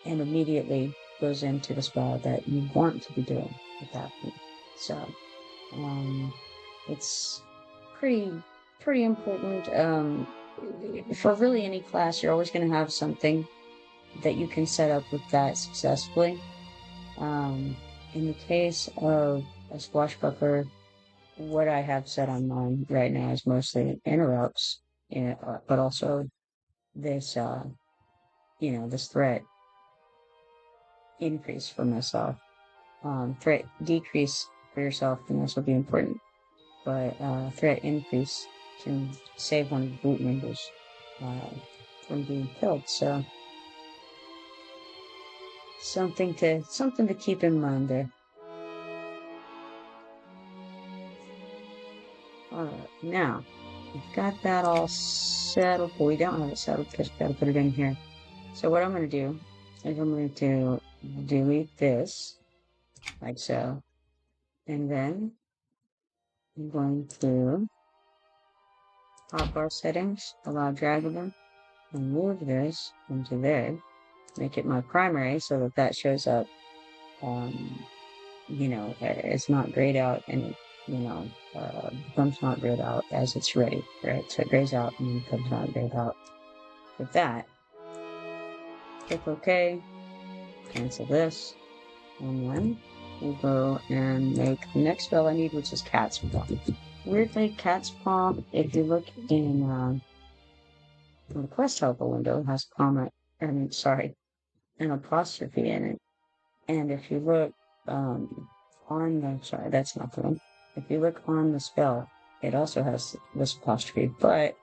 and immediately goes into the spell that you want to be doing at that point. So it's pretty important. For really any class, you're always going to have something that you can set up with that successfully. In the case of a swashbuckler, what I have set on mine right now is mostly interrupts, but also this, this threat increase for myself. Threat decrease for yourself can also be important, but threat increase can save one of the group members from being killed. So something to keep in mind there. Alright, now we've got that all settled. Well, we don't have it settled because we've got to put it in here. So what I'm going to do is I'm going to delete this, like so, and then I'm going to hotbar settings, allow draggable, and move this into there, make it my primary so that that shows up, it's not grayed out and it, becomes not grayed out as it's ready, right? So it grays out and then becomes not grayed out. With that, click OK, cancel this, and then we'll go and make the next spell I need, which is Cat's Paw. Weirdly, Cat's Paw, if you look in the quest helper window, it has a comment, an apostrophe in it. And if you look that's not the one. If you look on the spell, it also has this apostrophe, but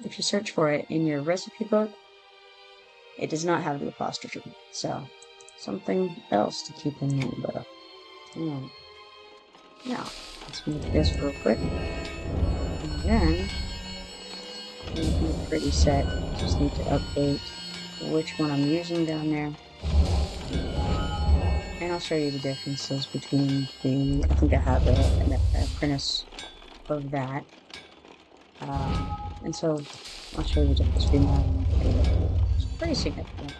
if you search for it in your recipe book, it does not have the apostrophe. So, something else to keep in mind, but now, let's make this real quick. And then, we'll be pretty set. Just need to update which one I'm using down there. And I'll show you the differences between I think I have an apprentice of that. And so I'll show you the difference between that and it's pretty significant.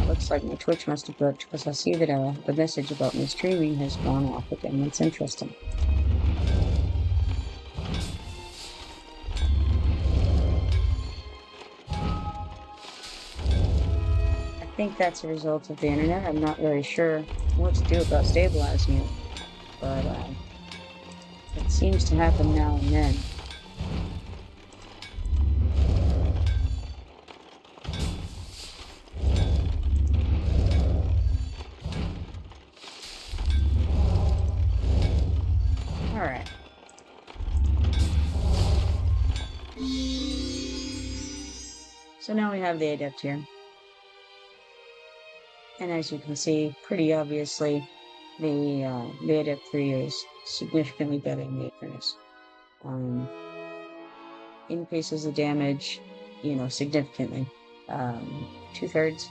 Looks like my Twitch must have glitched because I see that the message about me streaming has gone off again. That's interesting. I think that's a result of the internet. I'm not really sure what to do about stabilizing it, but it seems to happen now and then. Alright. So now we have the adept here. And as you can see, pretty obviously, the adept 3 is significantly better than the apprentice. Increases the damage, significantly. 2/3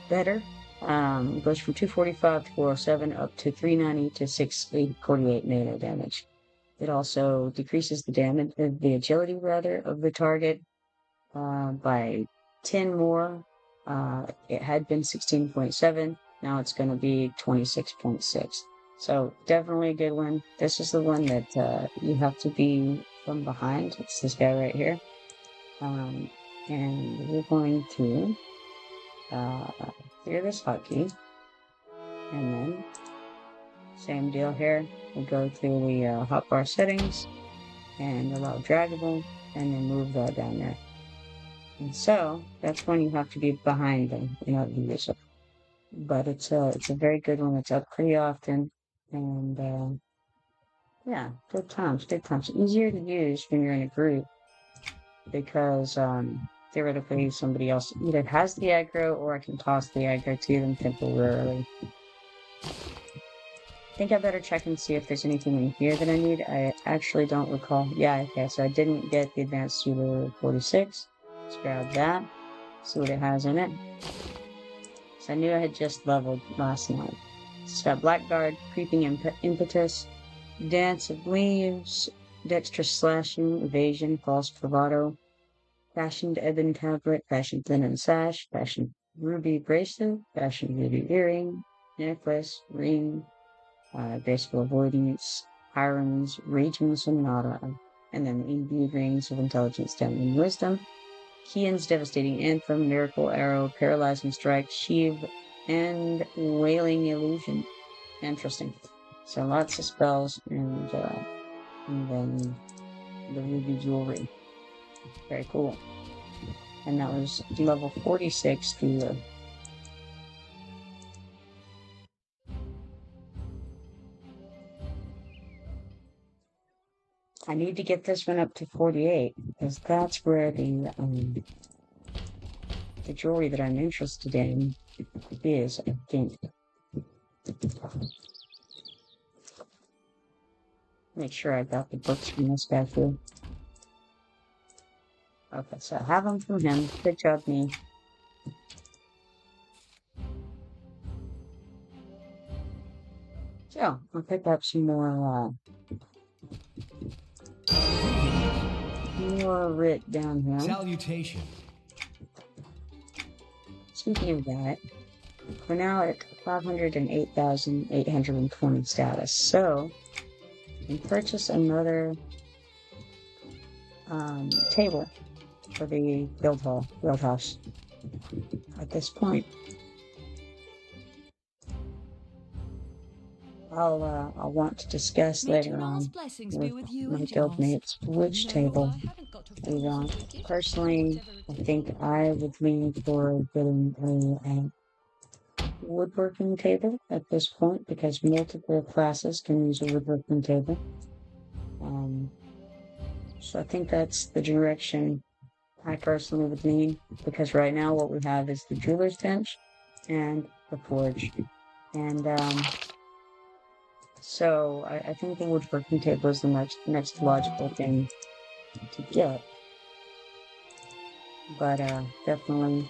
better. Goes from 245 to 407 up to 390 to 648 melee damage. It also decreases the damage, the agility rather, of the target by 10 more. It had been 16.7. Now it's going to be 26.6. So definitely a good one. This is the one that you have to be from behind. It's this guy right here. And we're going to clear this hotkey. And then, same deal here. We go through the hotbar settings and allow draggable, and then move that down there. And so that's when you have to be behind them in order to use it. But it's a very good one. It's up pretty often, and yeah, good times. Easier to use when you're in a group because theoretically somebody else either has the aggro or I can toss the aggro to them temporarily. I think I better check and see if there's anything in here that I need. I actually don't recall. Yeah, okay, so I didn't get the advanced tutor 46. Let's grab that, see what it has in it. So I knew I had just leveled last night. It's got Blackguard, Creeping Impetus, Dance of Leaves, Dexterous Slashing, Evasion, False Bravado, fashioned ebon tablet, fashioned linen sash, fashioned ruby bracelet, fashioned ruby earring, necklace, ring, graceful avoidance, Hiram's raging sonata, and then the imbued rings of intelligence, talent, and wisdom. Kian's devastating anthem, miracle arrow, paralyzing strike, sheave, and wailing illusion. Interesting. So lots of spells, and then the ruby jewelry. Very cool. And that was level 46 through I need to get this one up to 48 because that's where the jewelry that I'm interested in is, I think. Make sure I got the books from this guy too. Okay, so I have them from him. Good job, me. So I'll pick up some more writ down here. Salutation. Speaking of that, we're now at 508,820 status. So I can purchase another table for the guild house at this point. I'll want to discuss later on with my guildmates which table we want. Personally, I think I would lean for getting a woodworking table at this point because multiple classes can use a woodworking table. So I think that's the direction I personally would lean because right now what we have is the jeweler's bench and the forge. And so I think the woodworking table is the next logical thing to get. But definitely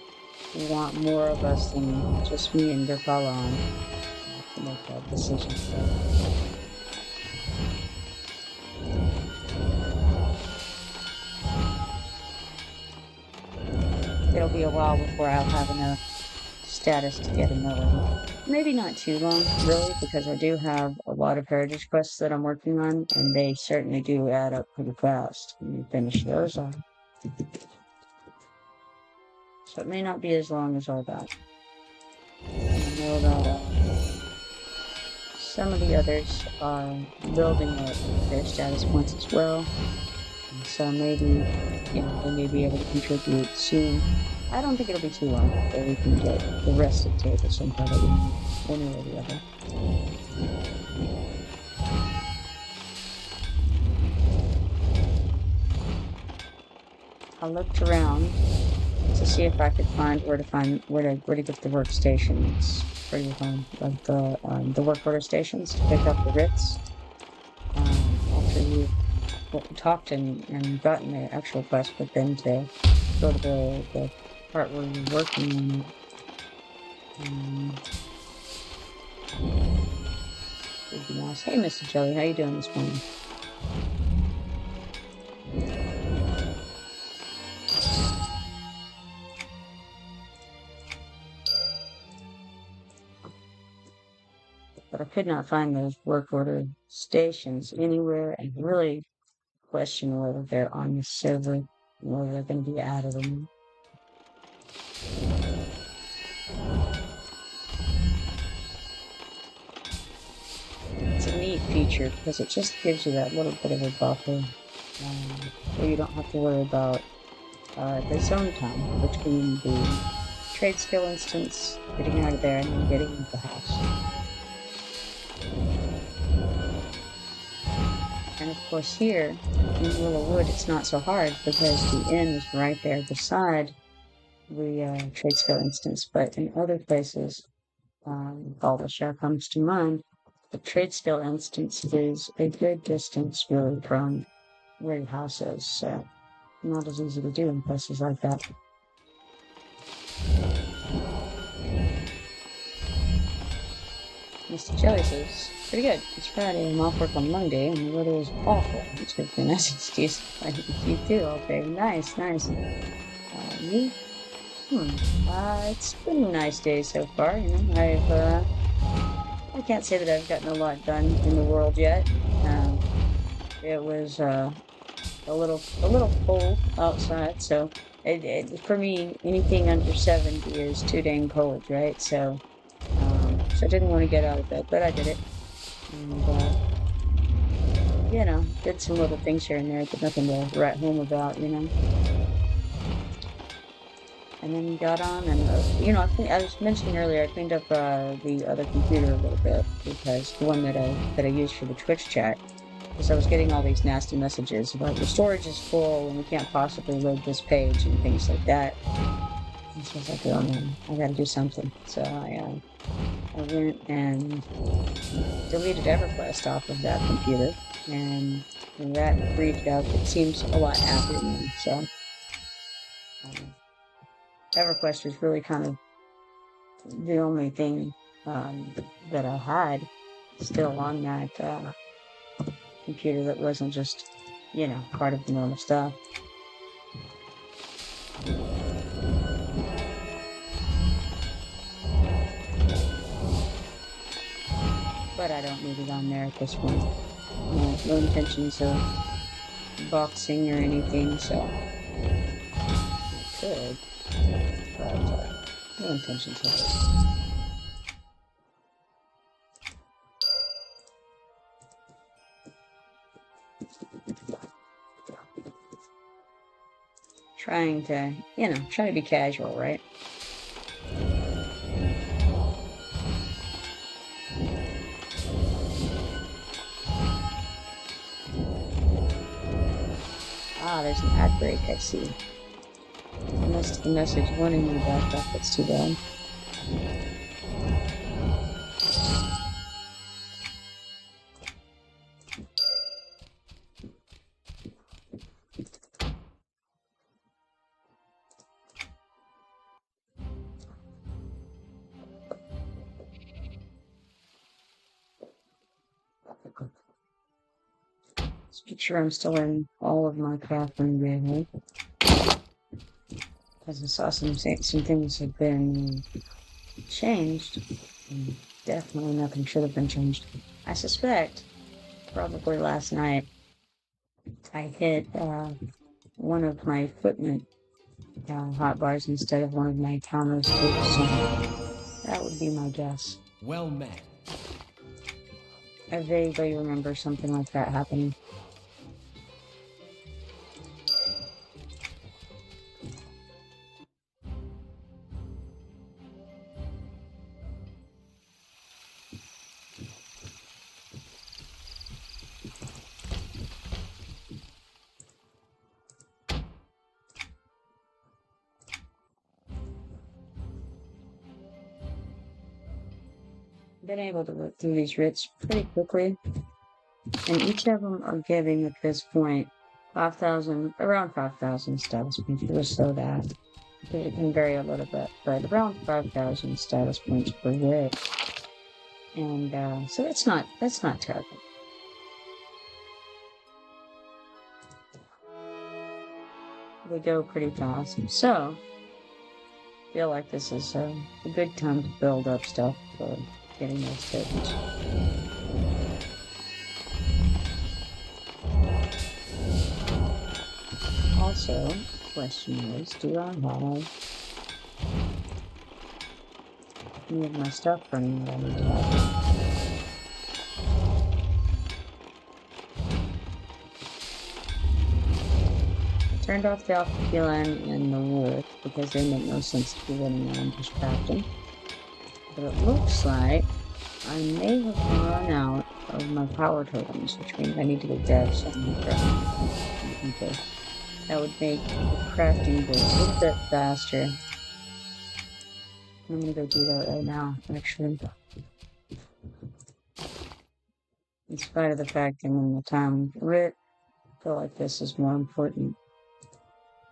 want more of us than just me and Dirkalan to make that decision. It'll be a while before I'll have enough status to get another one. Maybe not too long, really, because I do have a lot of heritage quests that I'm working on, and they certainly do add up pretty fast when you finish those off. So it may not be as long as all that. I know that some of the others are building up their status points as well. And so maybe, they may be able to contribute soon. I don't think it'll be too long before we can get the rest of the table sometime one way or the other. I looked around to see if I could find where to get the workstations for your home, like the work order stations to pick up the writs. After you've talked and gotten the actual quest, but then to go to the part where you're working on it. Would be nice. Hey, Mr. Jelly, how you doing this morning? But I could not find those work order stations anywhere, and really question whether they're on the server, whether they're going to be added or not. It's a neat feature because it just gives you that little bit of a buffer where you don't have to worry about the zone time between the trade skill instance, getting out of there, and then getting into the house. And of course here, in Willowwood, it's not so hard because the inn is right there beside the trade skill instance. But in other places, Baldashar comes to mind, the trade skill instance is a good distance really from where your house is. So not as easy to do in places like that. Mr. Jelly says, pretty good. It's Friday. I'm off work on Monday, and the weather is awful. It's good for a nice excuse. Like you too, okay. Nice, nice. You? It's been a nice day so far. I can't say that I've gotten a lot done in the world yet. It was a little cold outside, so for me, anything under 70 is too dang cold, right? So I didn't want to get out of bed, but I did it, and did some little things here and there, but nothing to write home about, And then got on, and I was mentioning earlier, I cleaned up the other computer a little bit because the one that I used for the Twitch chat, because I was getting all these nasty messages about your storage is full and we can't possibly load this page and things like that. And so I was like, oh man, I got to do something. So I went and deleted Everquest off of that computer, and that freed it up. It seems a lot happier now. So Everquest was really kind of the only thing that I had still on that computer that wasn't just, part of the normal stuff. But I don't need it on there at this point. No intentions of boxing or anything, so I could, but no intentions of it. Trying to be casual, right? There's an ad break, I see. I missed the message warning me about that. That's too bad. Let's make sure I'm still in all of my Catherine Gray. Because I saw some things have been changed. And definitely nothing should have been changed. I suspect probably last night I hit one of my equipment hot bars instead of one of my counters. So that would be my guess. Well met. I vaguely remember something like that happening. Been able to work through these writs pretty quickly, and each of them are giving at this point around 5,000 status points. It was so that it can vary a little bit, but around 5,000 status points per writ, and so that's not terrible. They go pretty fast, so I feel like this is a good time to build up stuff for getting those tokens. Also, question is, do I have any of my stuff running that I need to have? I turned off the alpha and the wood because they make no sense to be running around just crafting. But it looks like I may have run out of my power totems, which means I need to get dead something. Okay. That would make the crafting go a little bit faster. I'm gonna go do that right now, actually. In spite of the fact I'm in the time writ, I feel like this is more important.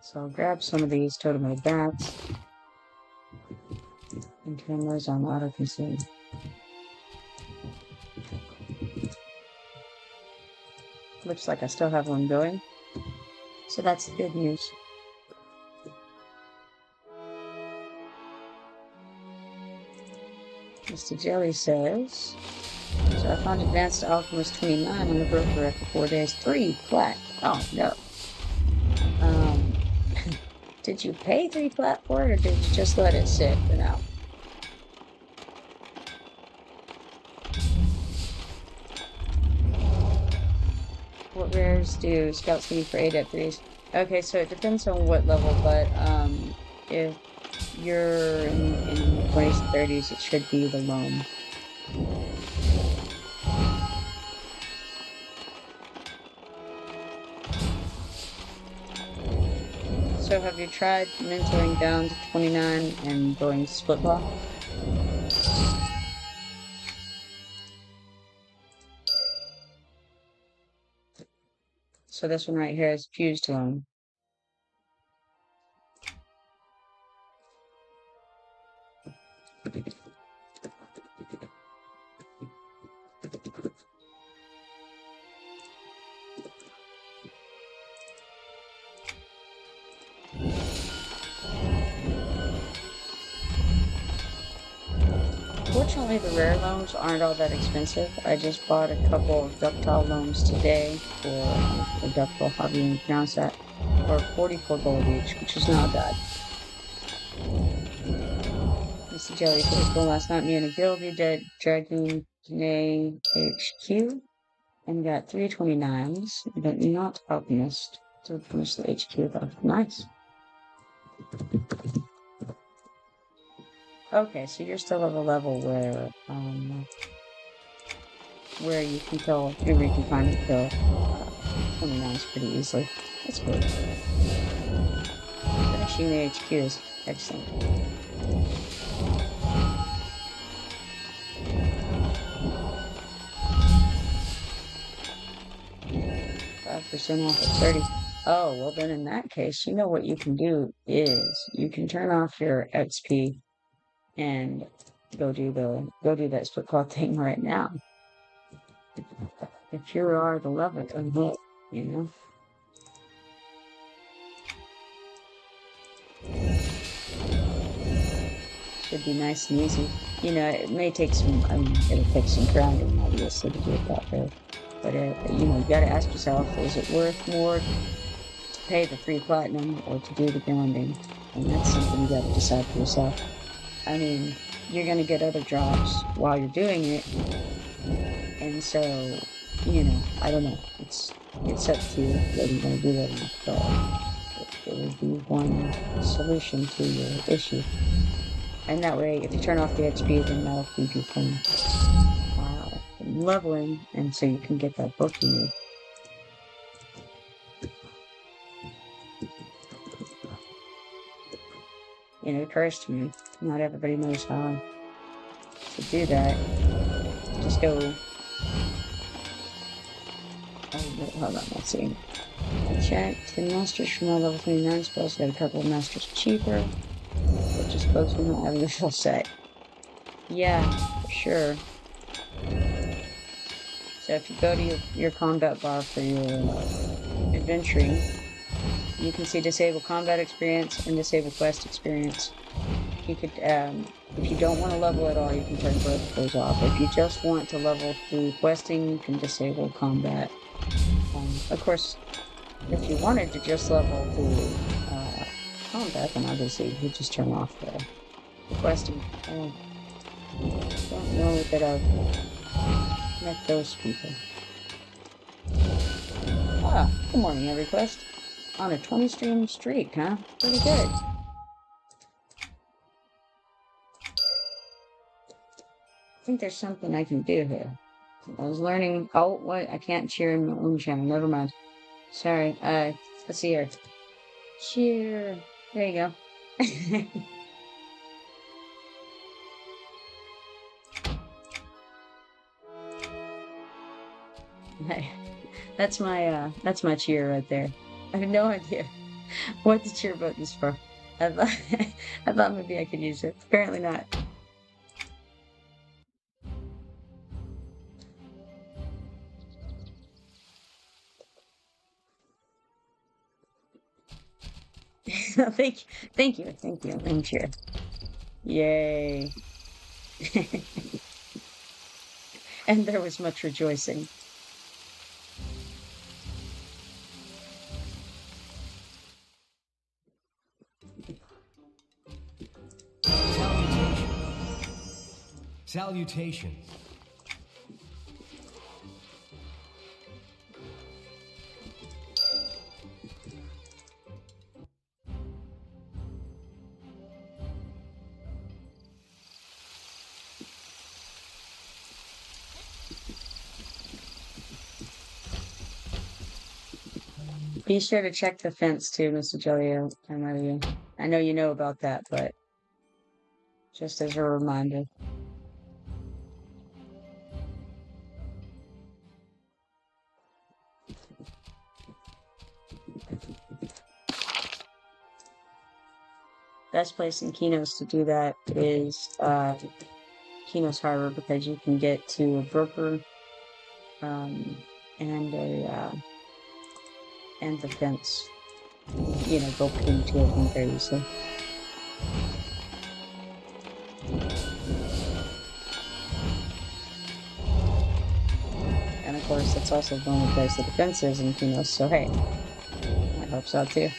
So I'll grab some of these totem bats and turn those on auto-consume. Looks like I still have one going. So that's the good news. Mr. Jelly says, so I found Advanced Alchemist 29 on the broker after 4 days. 3 flat. Oh, no. Did you pay 3 flat for it, or did you just let it sit for now? What rares do scouts need for adept 3s? Okay, so it depends on what level, but if you're in the 20s and 30s, it should be the loam. So have you tried mentoring down to 29 and going split block? So this one right here is fused loam. Fortunately, the rare loams aren't all that expensive. I just bought a couple of ductile loams today for ductile, however you pronounce that, for 44 gold each, which is not bad. Mr. Jelly said, well, last night me and a guild we did Dragoon Janae HQ and got 329s, but not Alchemist to finish the HQ though. Nice. Okay, so you're still at a level where you can kill, where you can finally kill 29s pretty easily. That's good. Finishing the HQ is excellent. 5% off at 30. Oh, well then in that case, you know what you can do is you can turn off your XP and go do that split claw thing right now. If you are the level of it, you know. Should be nice and easy. You know, it may take some, it'll take some grounding, obviously, to do it that way. But, you know, you gotta ask yourself, is it worth more to pay the 3 platinum or to do the grounding? And that's something you gotta decide for yourself. I mean, you're gonna get other drops while you're doing it. And so, you know, I don't know. It's up to you whether you want to do that or not. But it would be one solution to your issue. And that way, if you turn off the XP, then that'll keep you from leveling, and so you can get that book you need. You know, it occurs to me, not everybody knows how to do that. Just go. Oh, hold on, let's see. I checked 10 masters from my level 29 spells. Got a couple of masters cheaper, which is close to not having a full set. Yeah, for sure. So if you go to your combat bar for your adventuring, you can see disable combat experience and disable quest experience. You could, if you don't want to level at all, you can turn both of those off. If you just want to level through questing, you can disable combat. Of course, if you wanted to just level through combat, then obviously you just turn off the questing. I don't know that I've met those people. Ah, good morning, Everquest. On a 20 stream streak, huh? Pretty good. I think there's something I can do here. I was learning. Oh, what? I can't cheer in my own channel. Never mind. Sorry. Let's see here. Cheer. There you go. That's my cheer right there. I have no idea what the cheer button is for. I thought, I thought maybe I could use it. Apparently not. Thank you. I'm sure. Yay. And there was much rejoicing. Salutations. Be sure to check the fence too, Mr. Jelio. I know you know about that, but just as a reminder. Best place in Kinos to do that is Kinos Harbor, because you can get to a broker and the fence. Go between two of them very easily. And of course, that's also the only place that the fence is in Kinos, so hey, that helps out too.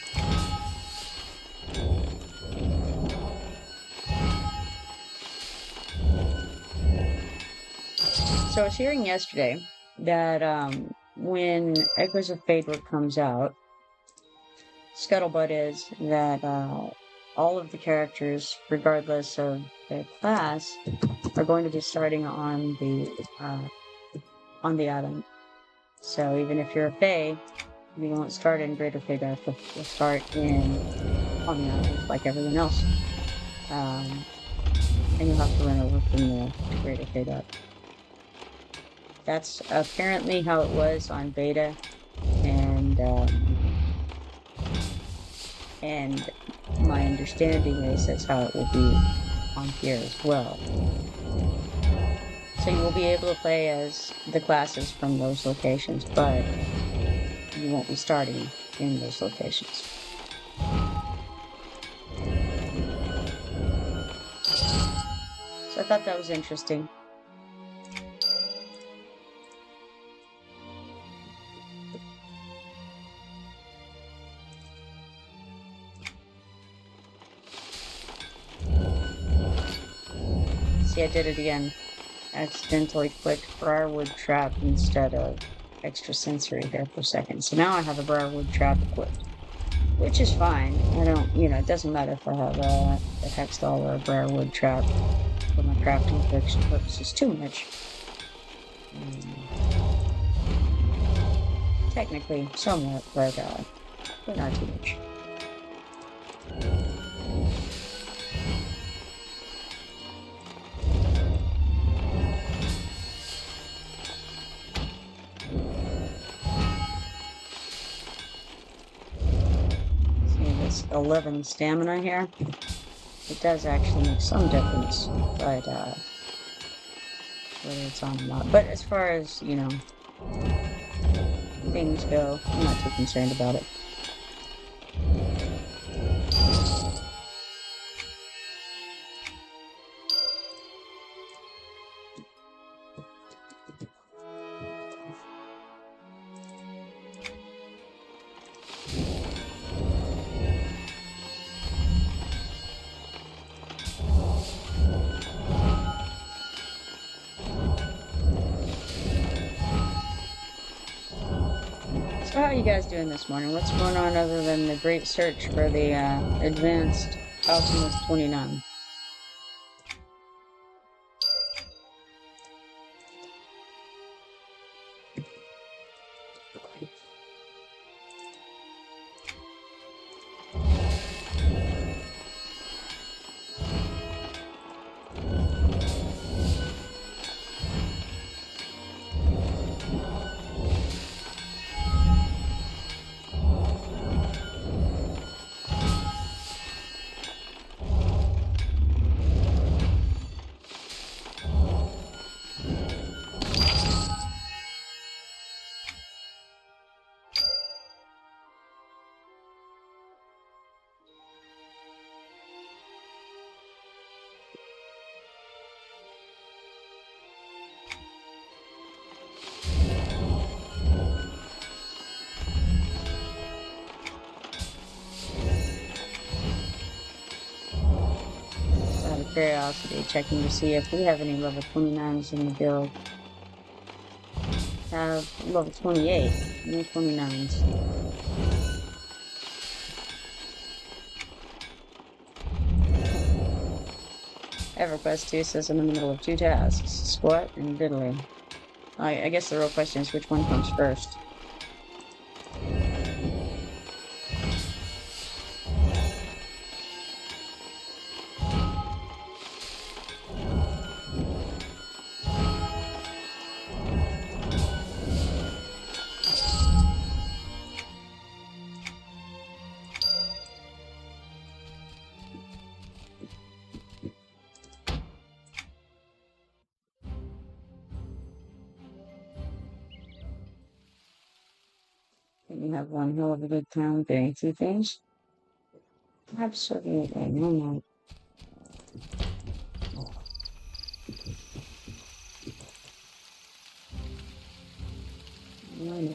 So I was hearing yesterday that when Echoes of Fadeward comes out, scuttlebutt is that all of the characters, regardless of their class, are going to be starting on the island. So even if you're a Fae, you won't start in Greater Feydeath. You'll start on the island like everyone else, and you'll have to run over from there to Greater Feydeath. That's apparently how it was on beta, and my understanding is that's how it will be on here as well. So you will be able to play as the classes from those locations, but you won't be starting in those locations. So I thought that was interesting. See, I did it again. Accidentally clicked Briarwood Trap instead of Extrasensory there for a second. So now I have a Briarwood Trap equipped, which is fine. I don't, it doesn't matter if I have a Hextall or a Briarwood Trap for my crafting purposes too much. Technically, somewhat, but not too much. See this 11 stamina here? It does actually make some difference, but whether it's on or not. But as far as, things go, I'm not too concerned about it. So how are you guys doing this morning? What's going on other than the great search for the advanced Alchemist 29? curiosity, checking to see if we have any level 29s in the guild. Have level 28, no 29s. Everquest 2 says I'm in the middle of 2 tasks, squat and diddly. I guess the real question is which one comes first. You have one hell of a good time doing 2 things? Absolutely, no. No.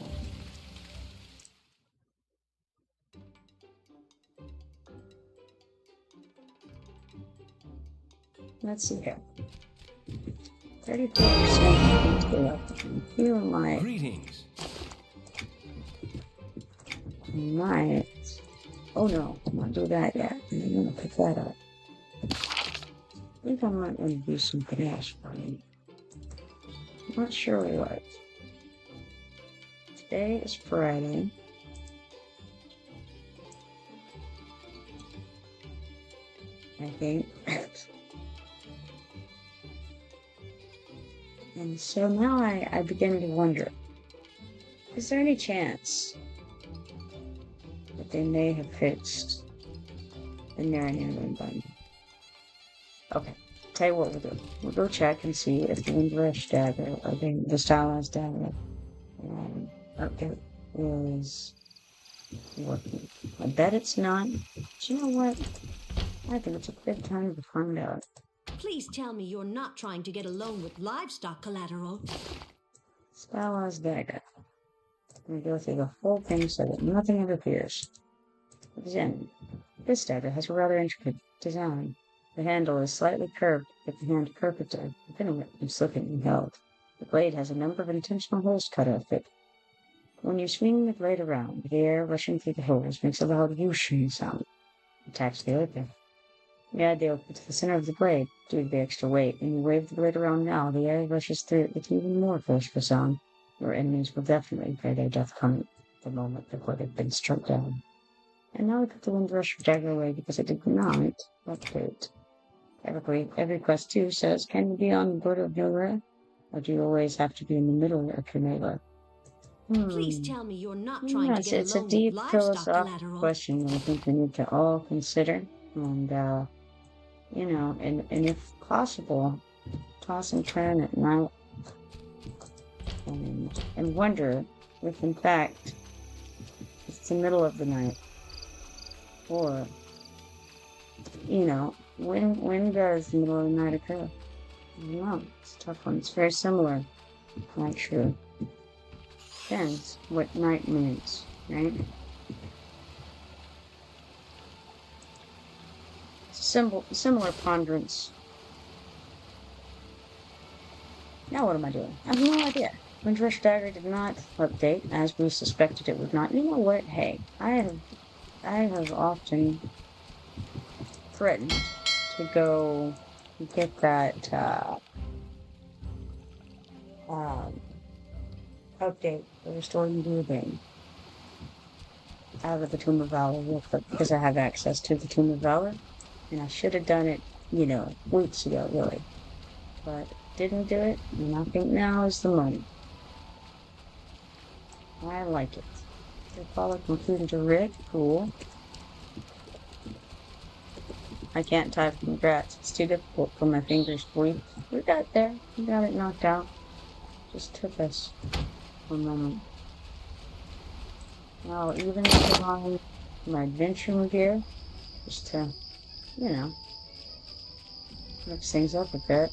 Let's see here. 34% left. Feel my Greetings. might. Oh no, I'm not do that yet. I'm gonna pick that up. I think I might want to do something else for me. I'm not sure what. Today is Friday. I think. And so now I begin to wonder, is there any chance that they may have fixed the narrative button? Okay, tell you what we'll do. We'll go check and see if the Windrush dagger, or the stylized dagger, update is working. I bet it's not. But you know what? I think it's a good time to find out. Please tell me you're not trying to get a loan with livestock collateral. Stylized dagger. I'm going to go through the whole thing so that nothing interferes. Examine. This dagger has a rather intricate design. The handle is slightly curved, with the hand curvature within it and slipping and held. The blade has a number of intentional holes cut out of it. When you swing the blade around, the air rushing through the holes makes a loud whooshing sound. Attach the other. You add the open to the center of the blade due to the extra weight, and you wave the blade around now. The air rushes through it with even more forceful sound. Your enemies will definitely pay their death coming the moment before they've been struck down. And now we put the Windrush dagger away because it did not update. Everquest 2 says, can you be on the border of nowhere? Or do you always have to be in the middle of your neighbor? Please tell me you're not trying to Yes, get a it's a loan deep with livestock philosophical collateral. question that I think we need to all consider. And, and if possible, toss and turn at night and wonder if, in fact, it's the middle of the night. Or, when does the middle of the night occur? I don't know. It's a tough one. It's very similar. Not true. Depends what night means, right? It's a similar ponderance. Now what am I doing? I have no idea. Windrush Dagger did not update, as we suspected it would not. You know what? Hey, I have often threatened to go get that update for restoring Blue Vein out of the Tomb of Valor real quick because I have access to the Tomb of Valor, and I should have done it, weeks ago, really, but didn't do it, and I think now is the moment. I like it. Your follow concluded to Rick, cool. I can't type congrats. It's too difficult for my fingers to read. We got there. We got it knocked out. Just took us a moment. Now, even if I'm on my adventure gear, just to, mix things up a bit.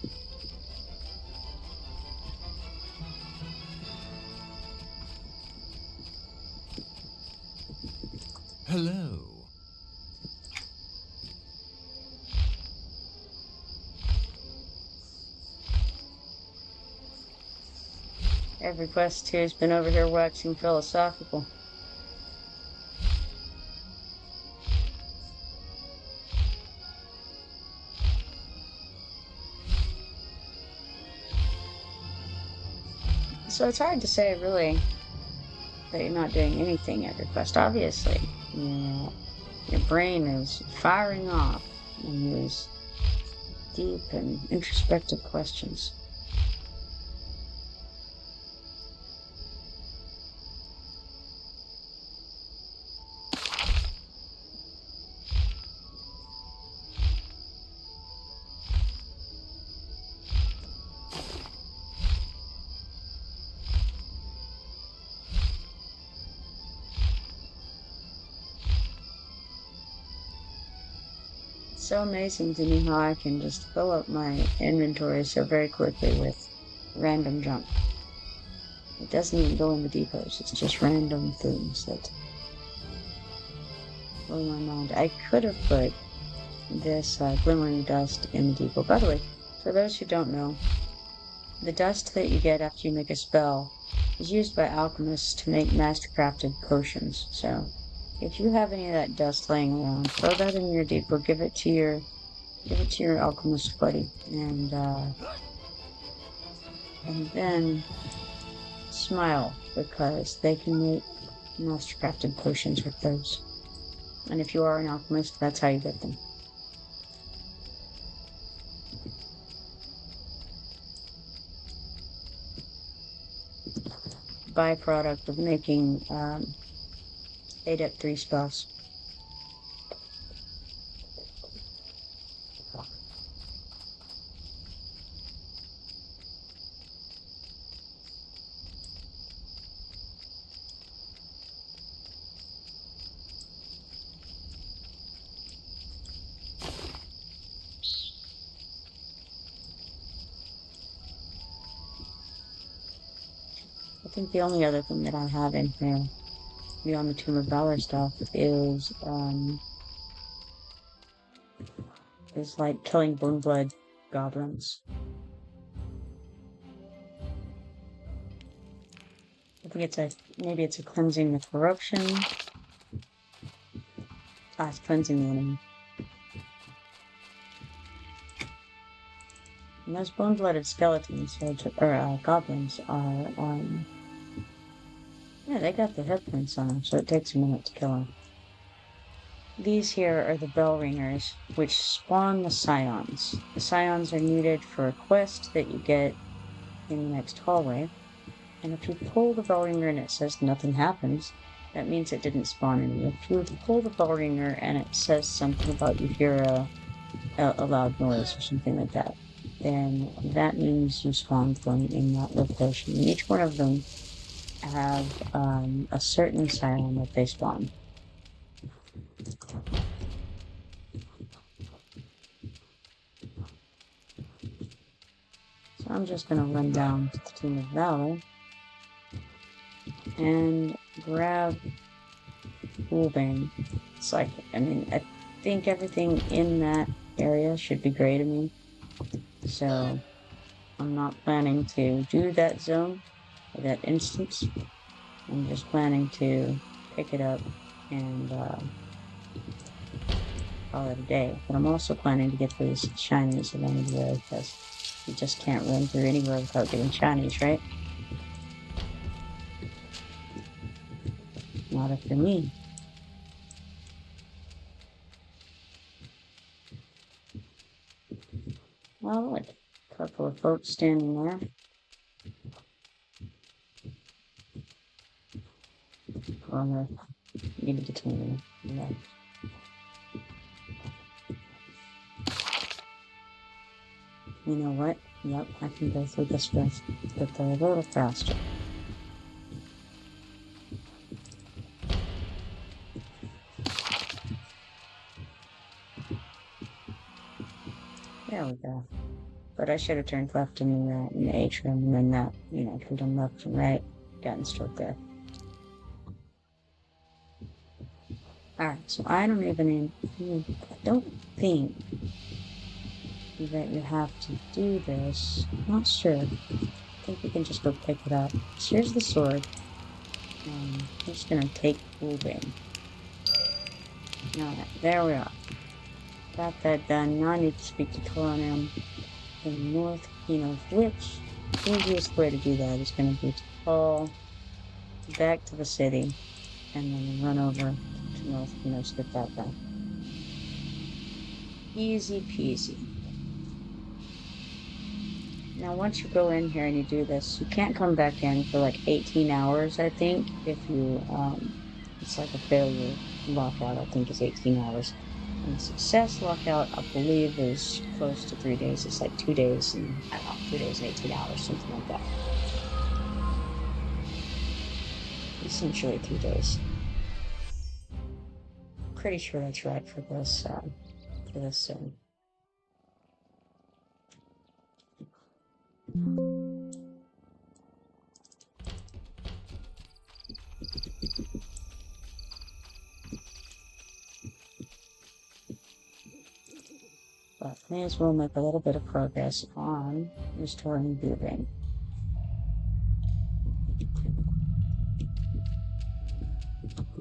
Hello. Everquest 2 has been over here waxing philosophical. So it's hard to say, really, that you're not doing anything at Everquest. Obviously, your brain is firing off in these deep and introspective questions. It's so amazing to me how I can just fill up my inventory so very quickly with random junk. It doesn't even go in the depots, it's just random things that blow my mind. I could have put this glimmering dust in the depot. By the way, for those who don't know, the dust that you get after you make a spell is used by alchemists to make master-crafted potions. So, if you have any of that dust laying around, throw that in your depot. Give it to your alchemist buddy, and then smile, because they can make master-crafted potions with those. And if you are an alchemist, that's how you get them. Byproduct of making Adept 3 spells. I think the only other thing that I have in here beyond the Tomb of Valor stuff is like killing bone blood goblins. I think maybe it's a cleansing with corruption. It's cleansing the enemy. And those bone-blooded skeletons, or goblins, are, yeah, they got the hit points on them, so it takes a minute to kill them. These here are the bell ringers, which spawn the scions. The scions are needed for a quest that you get in the next hallway. And if you pull the bell ringer and it says nothing happens, that means it didn't spawn any. If you pull the bell ringer and it says something about you hear a loud noise or something like that, then that means you spawned one in that location. And each one of them have a certain scion that they spawn. So I'm just going to run down to the Tomb of Valor and grab Woolbane. It's like, I think everything in that area should be gray to me. So I'm not planning to do that zone or that instance. I'm just planning to pick it up and call it a day. But I'm also planning to get these shinies along the way, because you just can't run through anywhere without getting shinies, right? Not up to me. Well, look, a couple of folks standing there. Well, needed to turn left. You know what? Yep, I can go through this first, but they're a little faster. There we go. But I should have turned left in the atrium, and then that, could have done left and right, gotten struck there. Alright, so I don't think that you have to do this. I'm not sure. think we can just go pick it up. So here's the sword. I'm just gonna take moving. Alright, there we are. Got that done. Now I need to speak to Coronel in the north, which the easiest way to do that is gonna be to call back to the city and then run over to North Kino, skip that done. Easy peasy. Now, once you go in here and you do this, you can't come back in for like 18 hours, I think. If you, it's like a failure lockout, I think is 18 hours. And success lockout, I believe, is close to 3 days. It's like 2 days and, I don't know, 2 days and 18 hours, something like that. Essentially 3 days. Pretty sure that's right for this, but may as well make a little bit of progress on restoring breathing.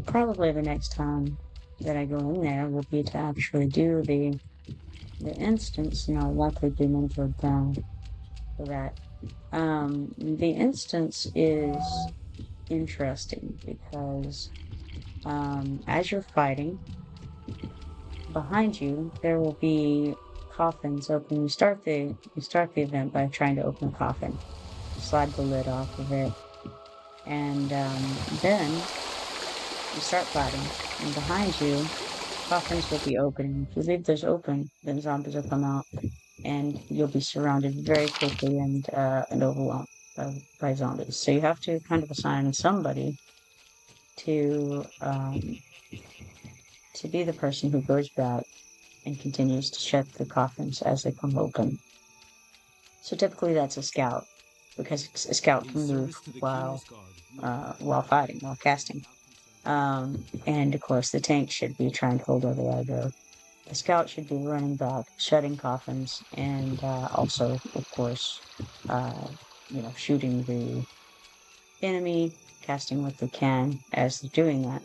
Probably the next time that I go in there will be to actually do the instance, and I'll likely do mentored down for that. The instance is interesting because as you're fighting, behind you there will be coffins open. You start the event by trying to open a coffin, slide the lid off of it, and then you start fighting, and behind you coffins will be opening. If you leave those open, then zombies will come out, and you'll be surrounded very quickly and overwhelmed by zombies. So you have to kind of assign somebody to be the person who goes back and continues to shut the coffins as they come open. So typically that's a scout, because a scout can move while fighting, while casting. And of course the tank should be trying to hold over the aggro. The scout should be running back, shutting coffins, and also, of course, shooting the enemy, casting what they can as they're doing that.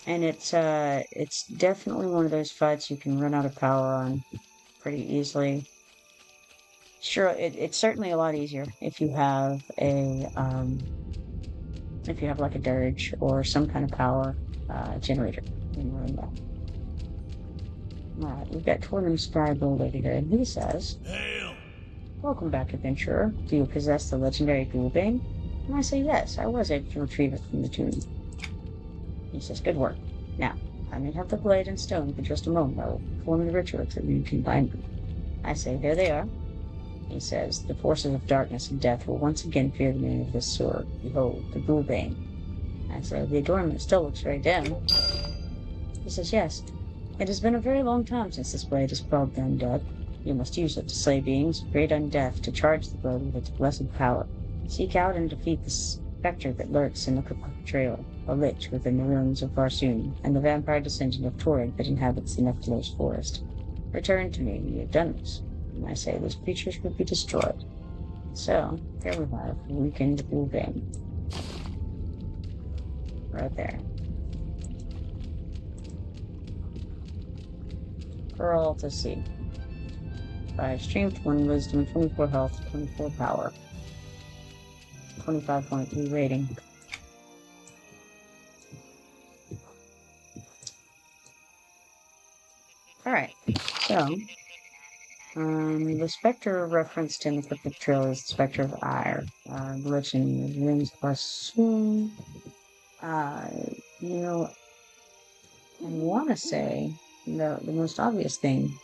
And it's definitely one of those fights you can run out of power on pretty easily. Sure, it's certainly a lot easier if you have like a dirge or some kind of power generator in your room. Alright, we've got Tornum Skybold over here, and he says, Hail! "Welcome back, adventurer. Do you possess the legendary Ghoulbane?" And I say, "Yes, I was able to retrieve it from the tomb." He says, "Good work. Now, I may have the blade and stone for just a moment. I will perform the rituals that you can bind them." I say, "There they are." He says, "The forces of darkness and death will once again fear the meaning of this sword. Behold, the Ghoulbane." I say, "The adornment still looks very dim." He says, "Yes. It has been a very long time since this blade has quelled the undead. You must use it to slay beings, great undeath, to charge the blade with its blessed power. Seek out and defeat the spectre that lurks in the Crooked Trail, a lich within the ruins of Barsoom, and the vampire descendant of Torrid that inhabits the Nephilos forest. Return to me when you have done this, and I say those creatures will be destroyed." So, there we have Weakened Ghoulbane. Right there. For all to see. 5 strength, 1 wisdom, 24 health, 24 power, 25.3 rating. Alright, so, the spectre referenced in the Cryptic Trail is the Spectre of Ire. The legend of Rings Barsoom. I want to say the most obvious thing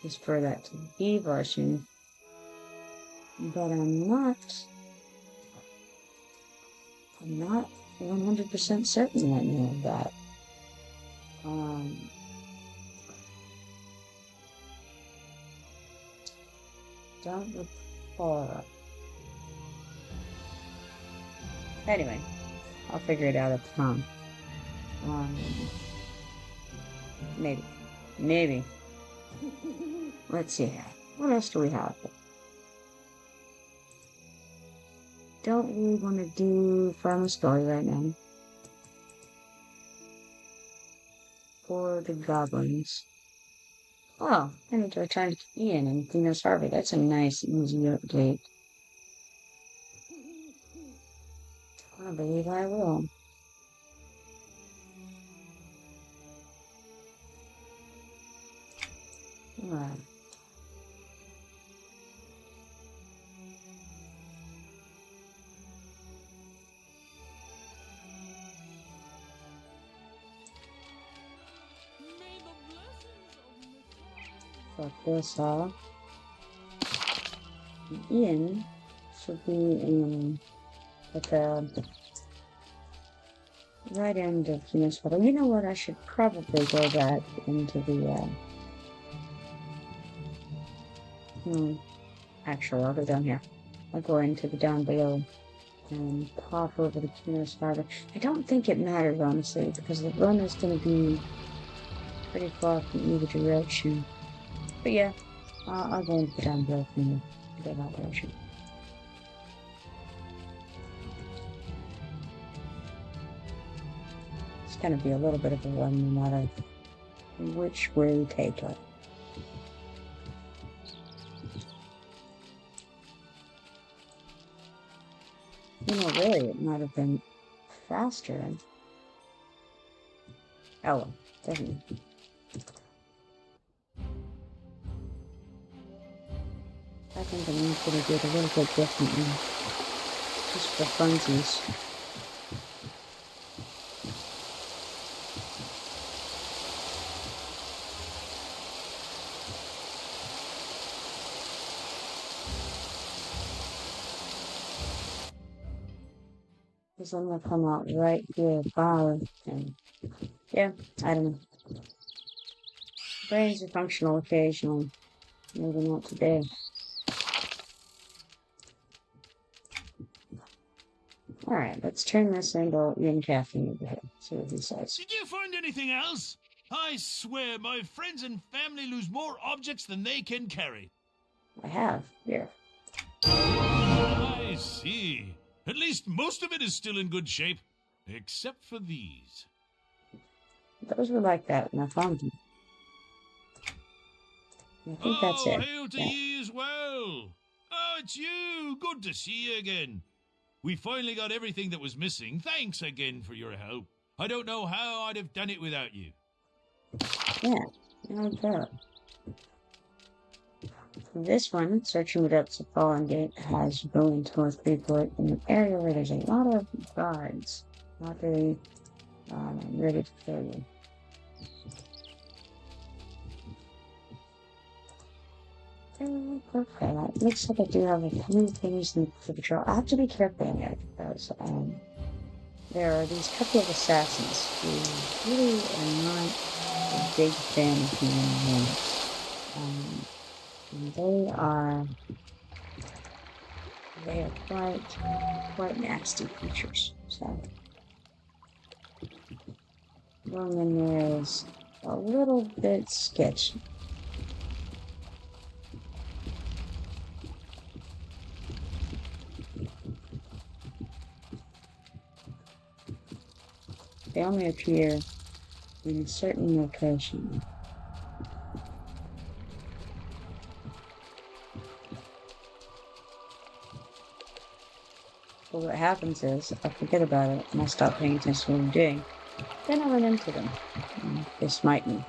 is for that to be Barsoom, but I'm not 100% certain right now of that. Don't recall. Anyway, I'll figure it out at the time. Maybe. Let's see. What else do we have? don't really want to do Farmer's Story right now. For the goblins. Oh, I need to return to Ian and Venus Harvey. That's a nice, easy update. I believe I will. Alright. Fuck this off. Ian should be in at the right end of Venus Harvey. You know what? I should probably go back into the actually, I'll go down here. I'll go into the down below and pop over to Venus Harvey. I don't think it matters, honestly, because the run is going to be pretty far from either direction. But yeah, I'll go into the down below from that direction. It's going to be a little bit of a run no matter which way we take it. You know, really, it might have been faster. Oh, well, doesn't. I think I'm going to do it a little bit differently. Just for funsies. Because I'm going to come out right here by and yeah, I don't know. Brains are functional occasionally. Maybe not today. Alright, let's turn this into Ian Caffeine over here. See what he says. Did you find anything else? I swear my friends and family lose more objects than they can carry. I have. Here. I see. At least most of it is still in good shape. Except for these. Those were like that when I found them. I think that's it. Hail to ye as well. Oh, it's you. Good to see you again. We finally got everything that was missing. Thanks again for your help. I don't know how I'd have done it without you. Yeah, no doubt. This one, searching the depths of Fallen Gate, has going towards Freeport in an area where there's a lot of guards. Not really ready to kill you. Okay, it looks like I do have a few things in the patrol. I have to be careful in there because there are these couple of assassins who really are not a big fan of human beings. They are quite nasty creatures. So going in there is a little bit sketchy. They only appear in a certain location. So what happens is, I forget about it and I stop paying attention to what I'm doing. Then I run into them. And they smite me.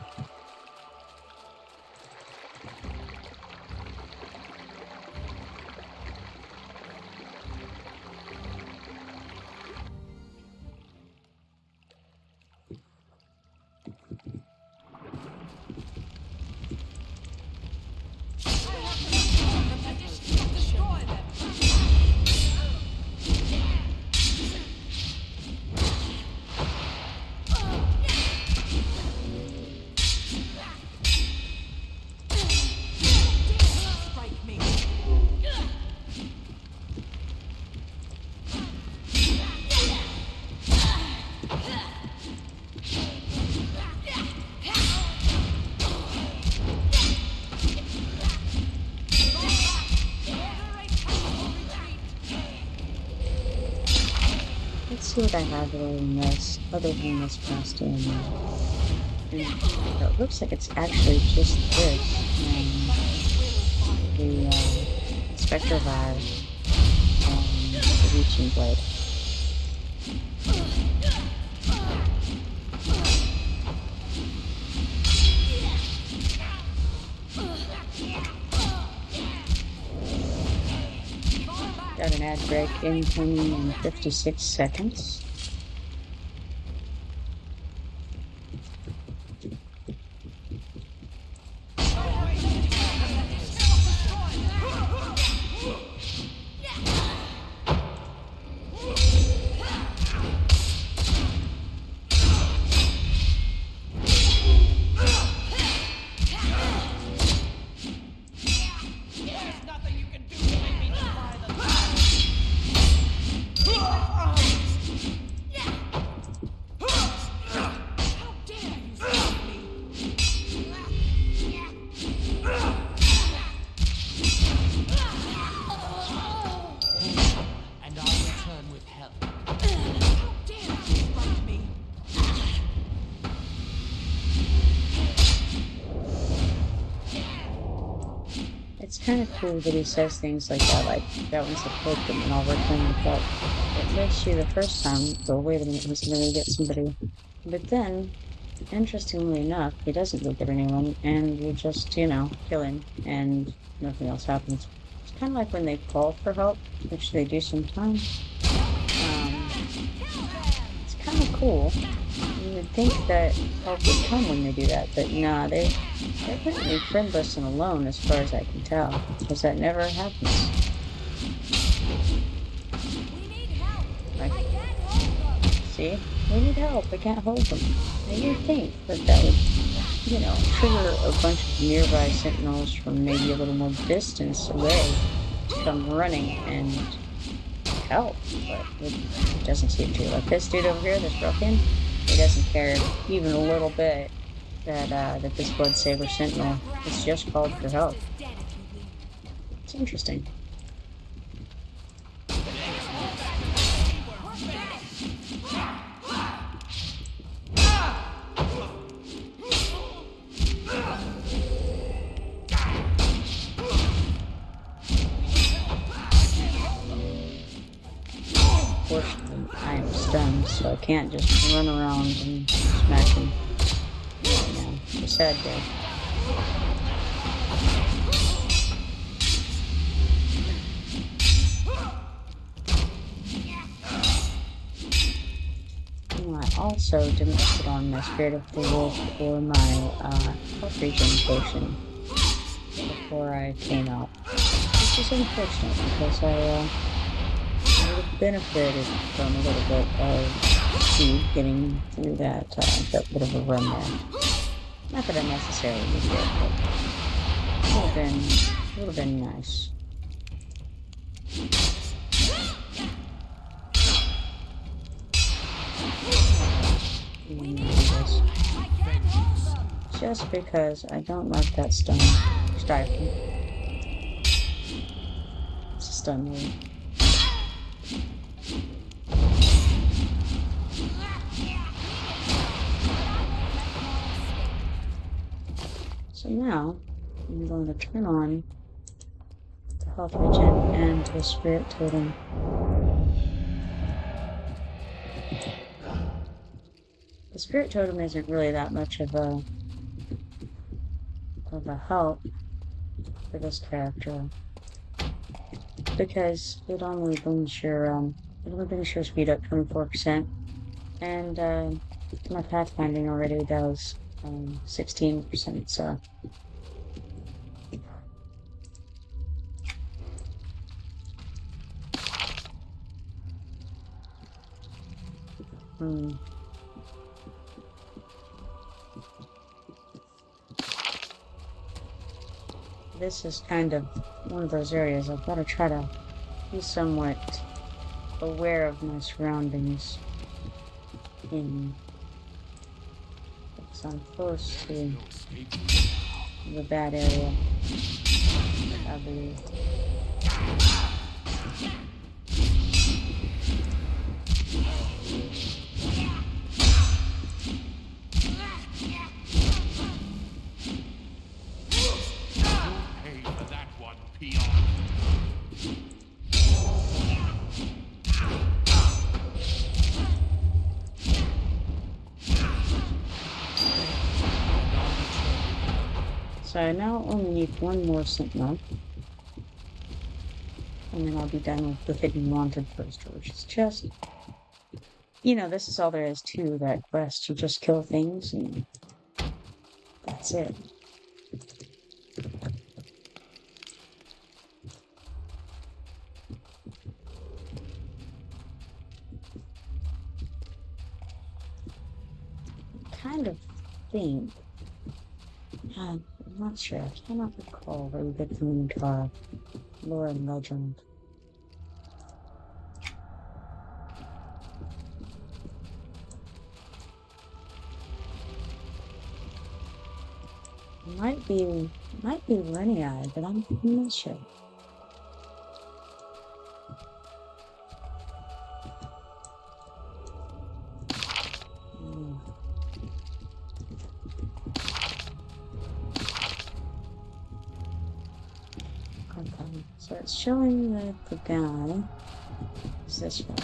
see what I have other than this past in. And it looks like it's actually just this. The Spectre Vibe and the Reaching Blade. Got an ad break incoming in 56 seconds. It's kind of cool that he says things like that, like, that one's a victim and I'll return with help. It makes you the first time go, wait a minute, he's gonna get somebody. But then, interestingly enough, he doesn't go get anyone, and you just, kill him, and nothing else happens. It's kind of like when they call for help, which they do sometimes. It's kind of cool. You would think that help would come when they do that, but nah, they're apparently friendless and alone as far as I can tell, because that never happens. Like, see? We need help, we can't hold them. And you'd think that would, trigger a bunch of nearby sentinels from maybe a little more distance away to come running and help, but it doesn't seem to. Like this dude over here, this ruffian, he doesn't care even a little bit that this Blood Saber Sentinel is just called for help. It's interesting. Unfortunately, I am stunned, so I can't just run around and smack him. It's a sad day. I also didn't put on my Spirit of the Wolf or my health regen potion before I came out, which is unfortunate because I would have benefited from a little bit of speed getting through that bit of a run there. Not that I necessarily needed it, but it would have been nice. Just because I don't like that stun striking. It's a stun move. So now I'm going to turn on the health regen and the spirit totem. The spirit totem isn't really that much of a help for this character because it only brings your speed up 24%, and my pathfinding already does 16%. So. This is kind of one of those areas I've got to try to be somewhat aware of my surroundings because I'm close to the bad area, I believe. one, peon. So I now only need one more sentinel. And then I'll be done with the hidden wanted poster, which is just, you know, this is all there is to that quest. You just kill things and that's it. Kind of think. I'm not sure. I cannot recall where you get the Minotaur lore and legend. Might be Linear, but I'm not sure. Okay, so it's showing that the guy is this one.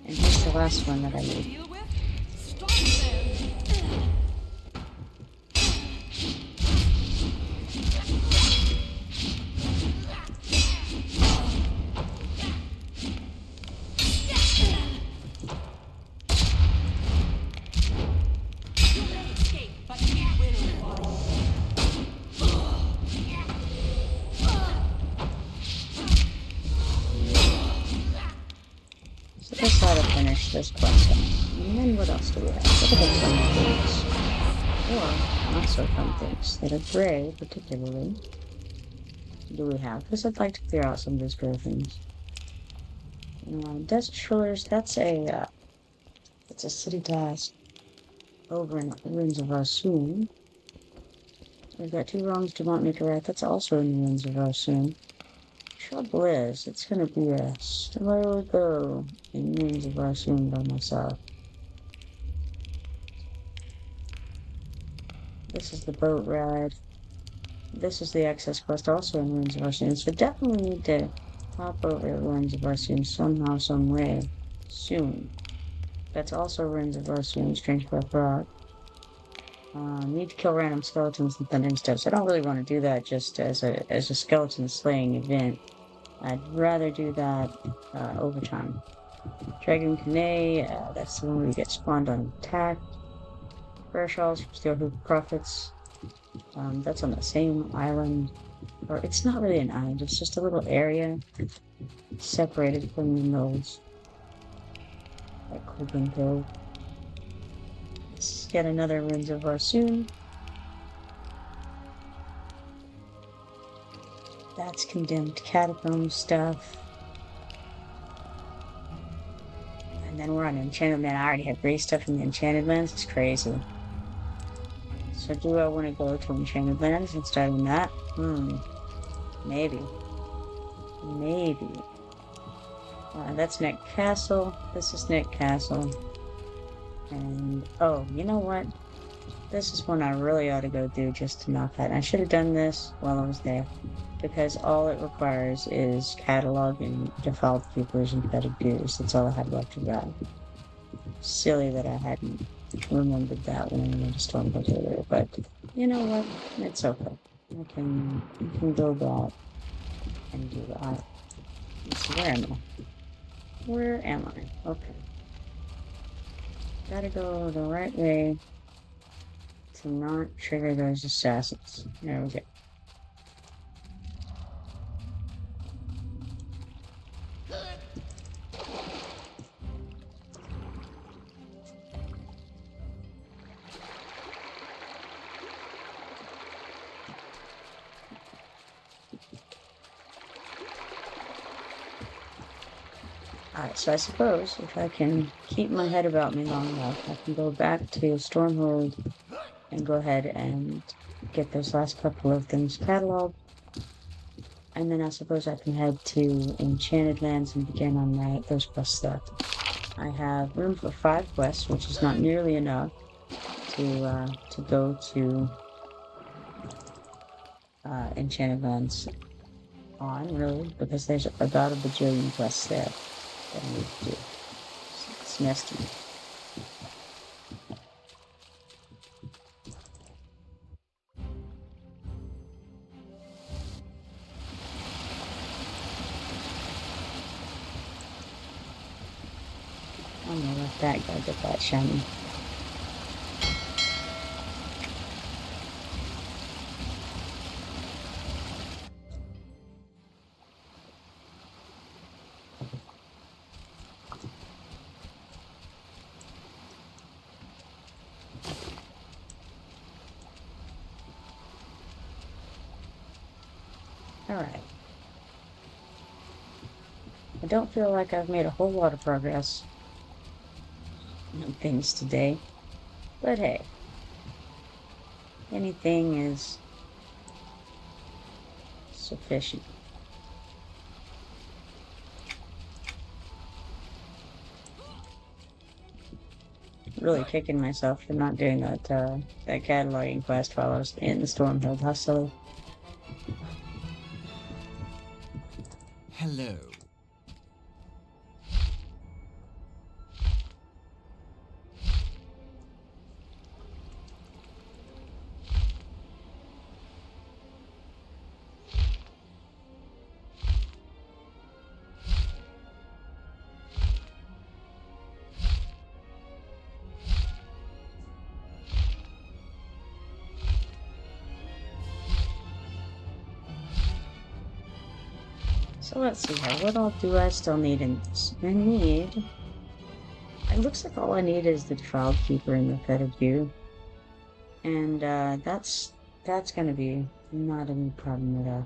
And here's the last one that I need. So this ought to finish this quest. And then what else do we have? Look at the fun things. Or not so fun things that are gray, particularly. Do we have? Because I'd like to clear out some of those gray things. Desert Shoulders, that's it's a city task over in the ruins of Arsoon. We've got 2 wrongs to not make a right. That's also in the ruins of Arsoon. Trouble is, it's going to be a slow go in ruins of Arsoon by myself. This is the boat ride. This is the access quest also in ruins of Arsoon. So definitely need to hop over to ruins of Arsoon somehow, some way, soon. That's also ruins of Arsoon, Strange Cleft Rock. Need to kill random skeletons and thundering steps. I don't really want to do that just as a skeleton slaying event. I'd rather do that over time. Dragon Canae, that's the one where you get spawned on attack. Prayer Shawls from Steelhoof Prophets. That's on the same island. Or it's not really an island, it's just a little area separated from the nodes. Like Copeland Cove. Let's get another Ruins of Arsoon. That's condemned catacomb stuff. And then we're on Enchanted Land. I already have great stuff in the Enchanted Lands. It's crazy. So do I want to go to Enchanted Lands instead of that? Maybe. Maybe. That's Neck Castle. This is Neck Castle. And, oh, you know what? This is one I really ought to go do just to knock that. And I should have done this while I was there. Because all it requires is catalog and defiled keepers and fetid gears. That's all I had left to grab. Silly that I hadn't remembered that when I went to Stormwood earlier, but you know what? It's okay. I can go back and do that. So where am I? Where am I? Okay. Gotta go the right way to not trigger those assassins. There we go. Alright, so I suppose if I can keep my head about me long enough, I can go back to Stormhold and go ahead and get those last couple of things cataloged. And then I suppose I can head to Enchanted Lands and begin on those quests left. I have room for 5 quests, which is not nearly enough to go to Enchanted Lands on, really, because there's about a bajillion quests there that I need to do. It's nasty. I'm gonna let that guy get that shiny. Alright. I don't feel like I've made a whole lot of progress on things today, but hey, anything is sufficient. Really kicking myself for not doing that cataloging quest while I was in the Stormhill. How silly. Hello. So let's see here. What all do I still need in this? I need. It looks like all I need is the Defiled Keeper and the Fetid View. And that's gonna be not any problem at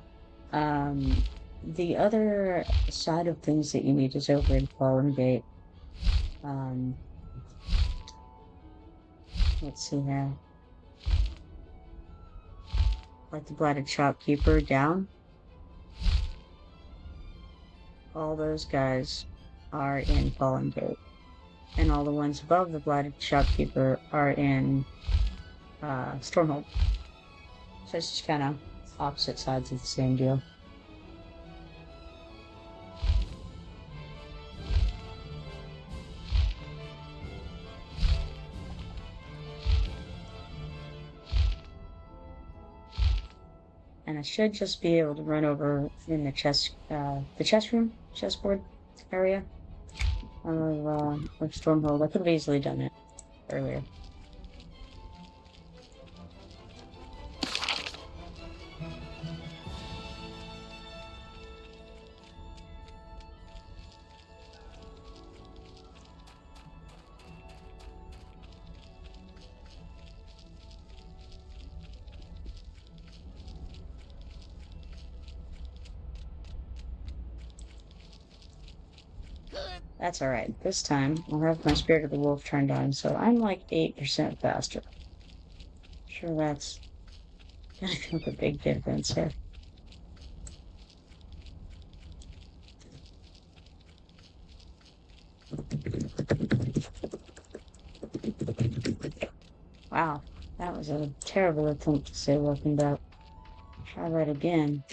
all. The other side of things that you need is over in Fallen Gate. Um, let's see here. Like the Blighted Shopkeeper down. All those guys are in Fallen Gate. And all the ones above the Blighted Shopkeeper are in Stormhold. So it's just kind of opposite sides of the same deal. And I should just be able to run over in the chessboard area of Stormhold. I could have easily done it earlier. That's alright. This time, I'll have my Spirit of the Wolf turned on, so I'm like 8% faster. Sure, that's gonna make a big difference here. Wow, that was a terrible attempt to say welcome back. Try that again.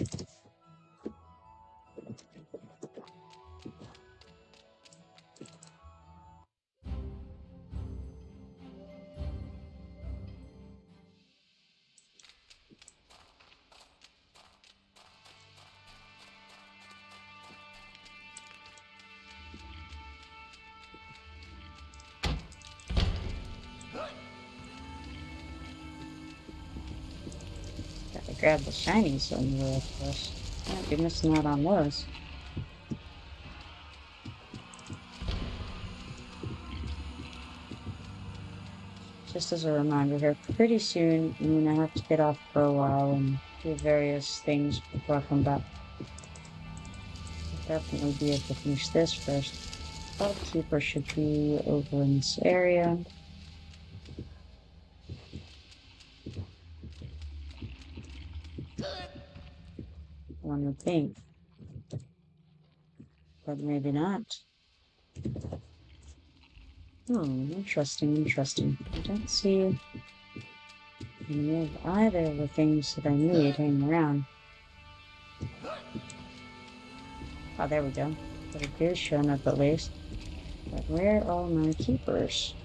Gotta grab the shinies on the way, of course. Can't be missing out on those. Just as a reminder here, pretty soon I'm gonna have to get off for a while and do various things before I come back. I'll definitely be able to finish this first. Keeper should be over in this area. One would think. But maybe not. Interesting, interesting. I don't see any of either of the things that I need hanging around. Oh, there we go. It appears showing up at least. But where are all my keepers?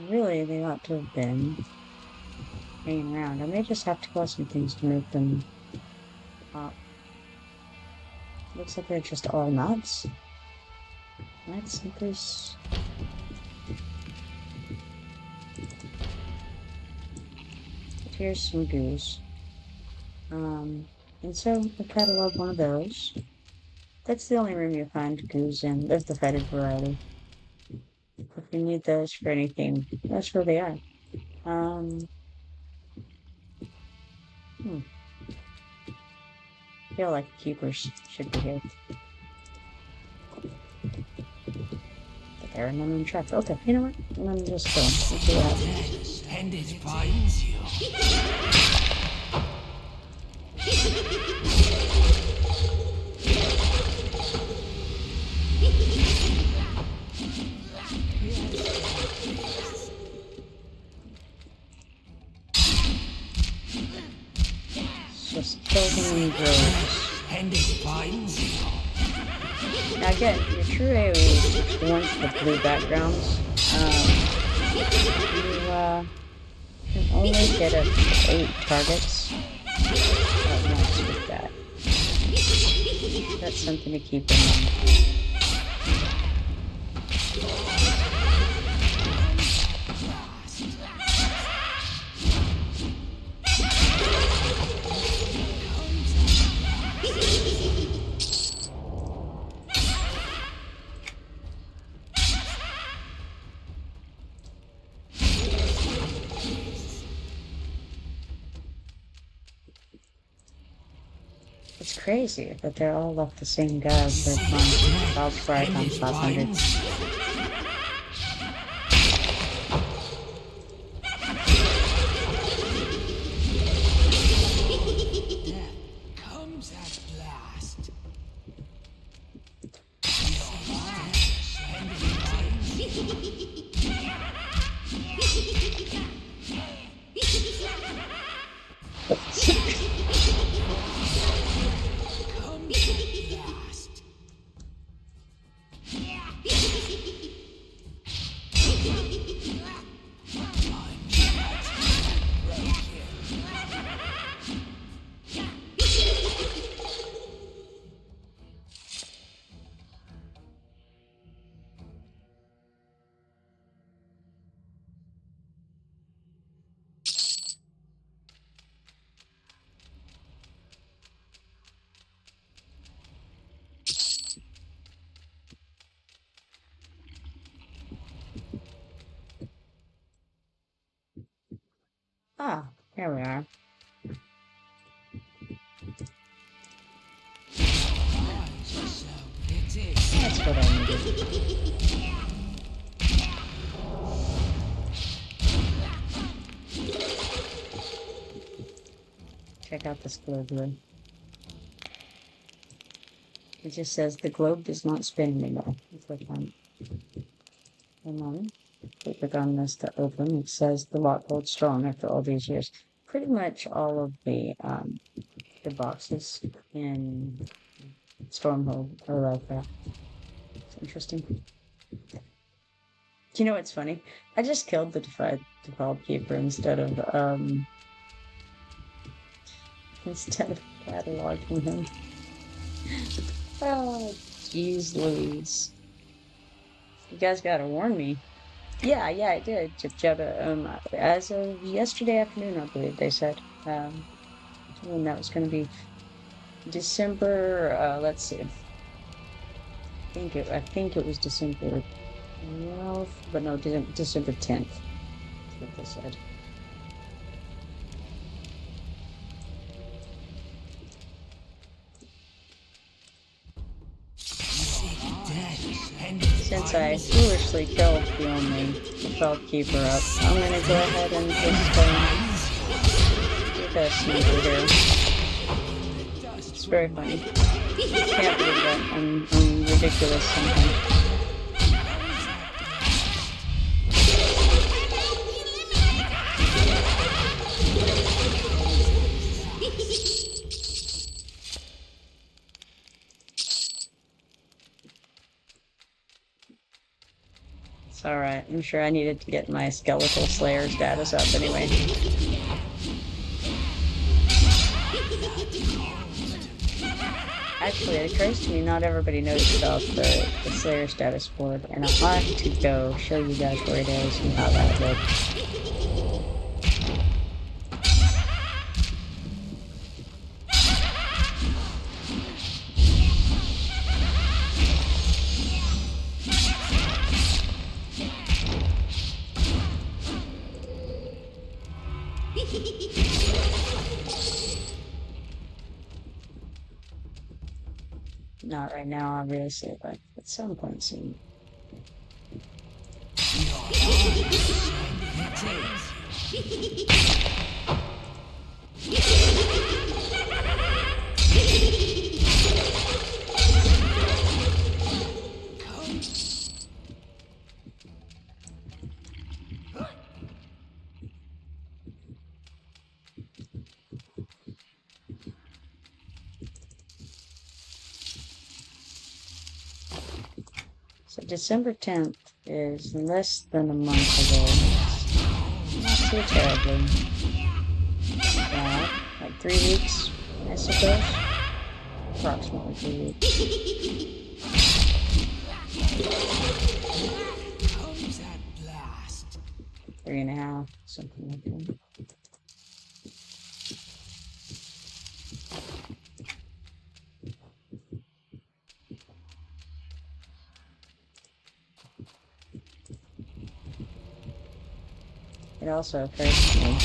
Really, they ought to have been hanging around. I may just have to call some things to make them pop. Looks like they're just all nuts. Let's increase. Here's some goose. And so I catalog one of those. That's the only room you'll find goose in. There's the feathered variety. If you need those for anything, that's where they are. I feel like keepers should be here. But there are none in track. Okay, you know what? Let me just go. Let's see what happens. And it finds you. Just kill them in droves. And it finds you. Now again, your true AoE, the ones with blue backgrounds, you can only get up to 8 targets at once with that. That's something to keep in mind. It's crazy that they're all like the same guy for about 500. Comes at last. Ah, here we are. That's what I needed. Check out this globe here. It just says the globe does not spin anymore. Click on it. And then click on this to open. It says the lock holds strong after all these years. Pretty much all of the boxes in Stormhold are like that. It's interesting. You know what's funny? I just killed the default keeper instead of cataloging him. Oh, jeez Louise. You guys gotta warn me. Yeah, I did. Jetta, as of yesterday afternoon, I believe they said. When that was gonna be December, let's see. I think it was December 12th, but no, December 10th. That's what they said. Since I foolishly killed the only default keeper up, I'm gonna go ahead and just do this number here. It's very funny. Can't believe that I'm ridiculous sometimes. It's alright. I'm sure I needed to get my skeletal slayer status up anyway. Actually, it occurs to me not everybody knows about the slayer status board, and I'll have to go show you guys where it is and how that looks. Not right now, obviously, but at some point soon. So December 10th is less than a month ago. Not too terribly. Yeah, like 3 weeks, I suppose. Approximately 3 weeks. Comes at last. 3.5, something like that. It also occurs to me,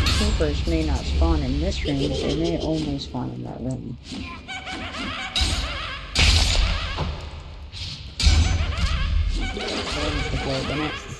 creepers may not spawn in this room, but they may only spawn in that room. Comes at last.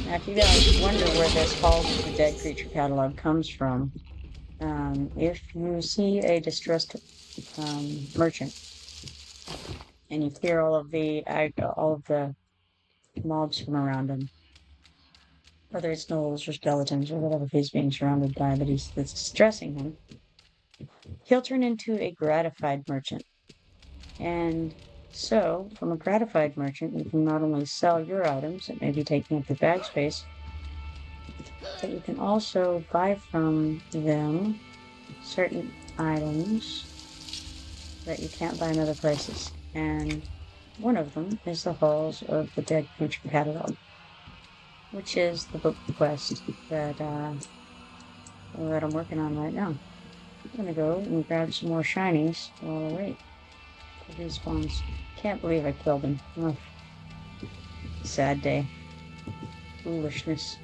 Now, if you guys wonder where this Hall of the Dead Creature catalog comes from, if you see a distressed merchant and you clear all of the mobs from around him, whether it's gnolls or skeletons or whatever he's being surrounded by that's distressing him, he'll turn into a gratified merchant. And so, from a gratified merchant, you can not only sell your items that may be taking up your bag space, but you can also buy from them certain items that you can't buy in other places. And one of them is the Halls of the Dead Creature catalog, which is the book quest that I'm working on right now. I'm gonna go and grab some more shinies while I wait for these spawns. Can't believe I killed him. Oh, sad day. Foolishness.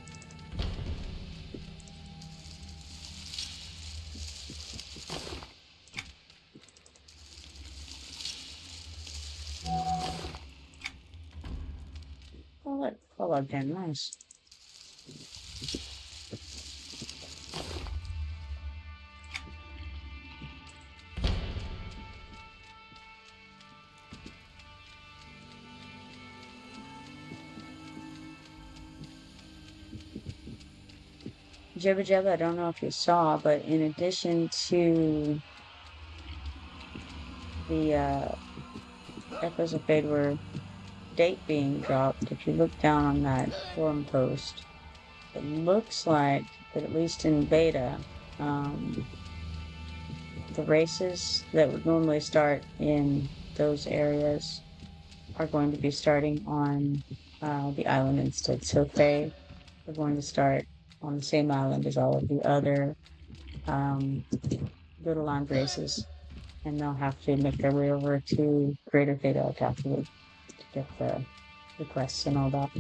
Oh, look, follow pen, nice. Jibba Jabba, I don't know if you saw, but in addition to the Echoes of Fadeward date being dropped, if you look down on that forum post, it looks like that at least in beta, the races that would normally start in those areas are going to be starting on the island instead. So they are going to start on the same island as all of the other little island races, and they'll have to make their way over to Greater Theta afterward to get the quests and all that.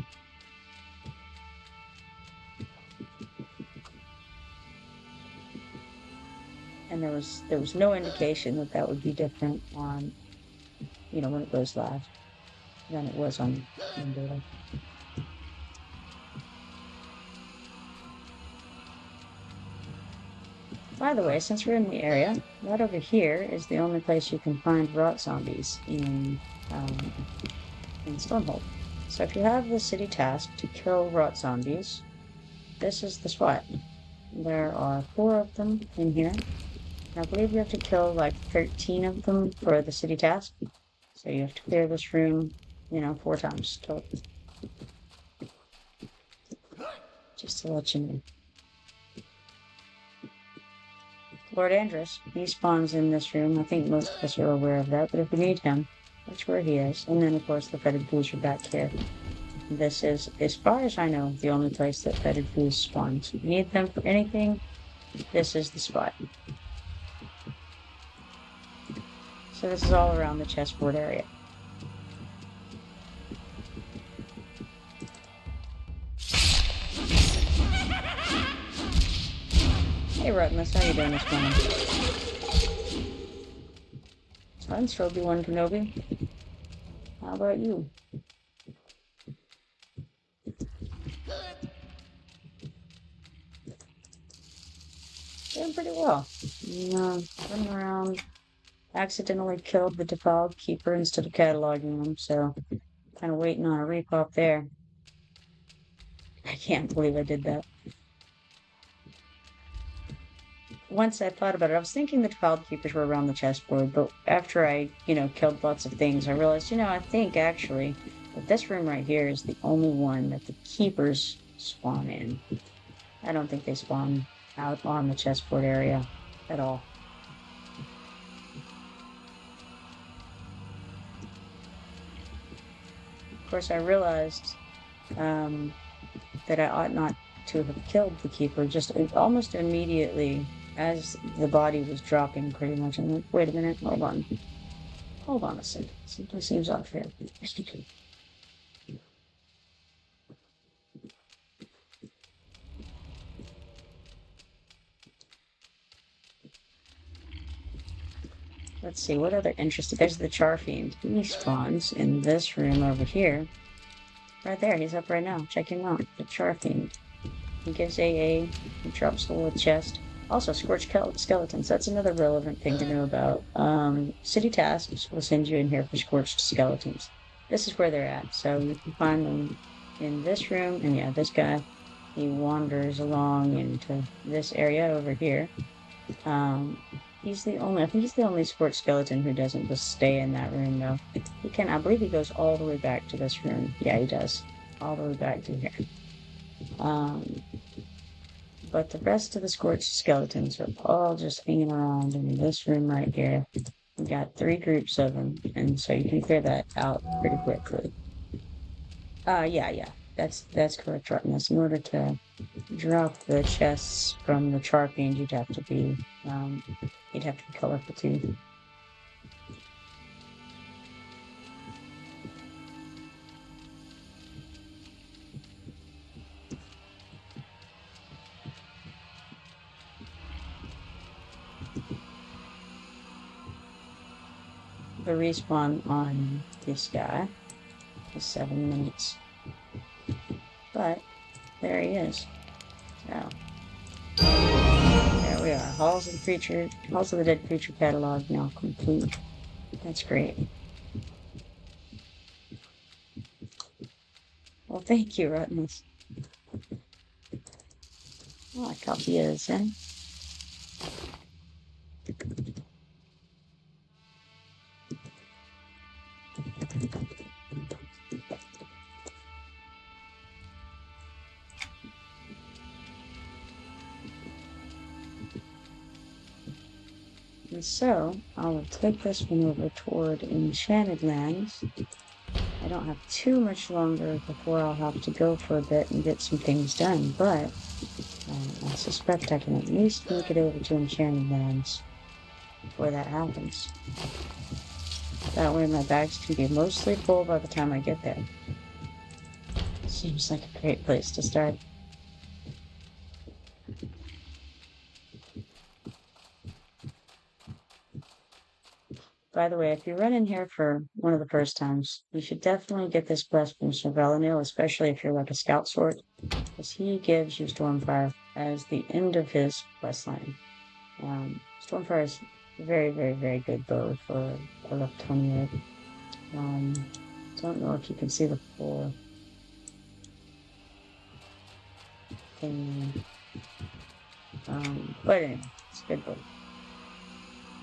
And there was no indication that that would be different on, when it goes live than it was on beta. By the way, since we're in the area, right over here is the only place you can find rot zombies in Stormhold. So if you have the city task to kill rot zombies, this is the spot. There are 4 of them in here. And I believe you have to kill like 13 of them for the city task. So you have to clear this room, 4 times total. Just to let you know. Lord Andrus, he spawns in this room. I think most of us are aware of that, but if we need him, that's where he is. And then, of course, the fetid fools are back here. This is, as far as I know, the only place that fetid fools spawn. So if you need them for anything, this is the spot. So this is all around the chessboard area. Hey Rutmus, how you doing this morning? Thanks, Obi-Wan Kenobi. How about you? Doing pretty well. Running around, accidentally killed the defiled keeper instead of cataloging them, so kind of waiting on a repop there. I can't believe I did that. Once I thought about it, I was thinking the defiled keepers were around the chessboard, but after I, killed lots of things, I realized, I think actually that this room right here is the only one that the keepers spawn in. I don't think they spawn out on the chessboard area at all. Of course, I realized that I ought not to have killed the keeper just almost immediately as the body was dropping pretty much. I'm like, wait a minute, hold on a second. Something seems unfair. Let's see, what other interesting... There's the Charfiend. He spawns in this room over here. Right there, he's up right now. Check him out, the Charfiend. He gives AA, he drops the little chest. Also, Scorched Skeletons. That's another relevant thing to know about. City tasks will send you in here for Scorched Skeletons. This is where they're at. So you can find them in this room. And yeah, this guy, he wanders along into this area over here. I think he's the only Scorched Skeleton who doesn't just stay in that room, though. I believe he goes all the way back to this room. Yeah, he does. All the way back to here. But the rest of the Scorched Skeletons are all just hanging around in this room right here. We got 3 groups of them, and so you can clear that out pretty quickly. Yeah. That's correct, Rottenness. In order to drop the chests from the Charfiend, you'd have to be colorful too. The respawn on this guy is 7 minutes. But there he is. So there we are. Halls of the Dead Creature catalog now complete. That's great. Well, thank you, Rottenness. Oh, I copy this in. And so, I will take this one over toward Enchanted Lands. I don't have too much longer before I'll have to go for a bit and get some things done, but I suspect I can at least make it over to Enchanted Lands before that happens. That way my bags can be mostly full by the time I get there. Seems like a great place to start. By the way, if you run in here for one of the first times, you should definitely get this quest from Sir Velenil, especially if you're like a scout sort, because he gives you Stormfire as the end of his quest line. Stormfire is very, very, very good bow for a Leptonia. Don't know if you can see the full thing. But anyway, it's a good bow.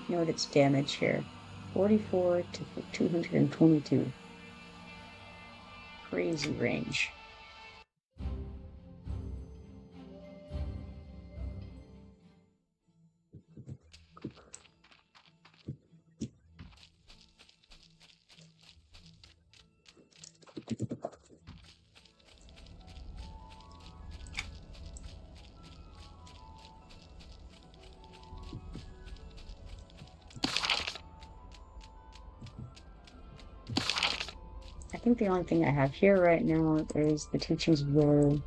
Note its damage here. 44 to 222. Crazy range. I think the only thing I have here right now is the Teachings of Glory.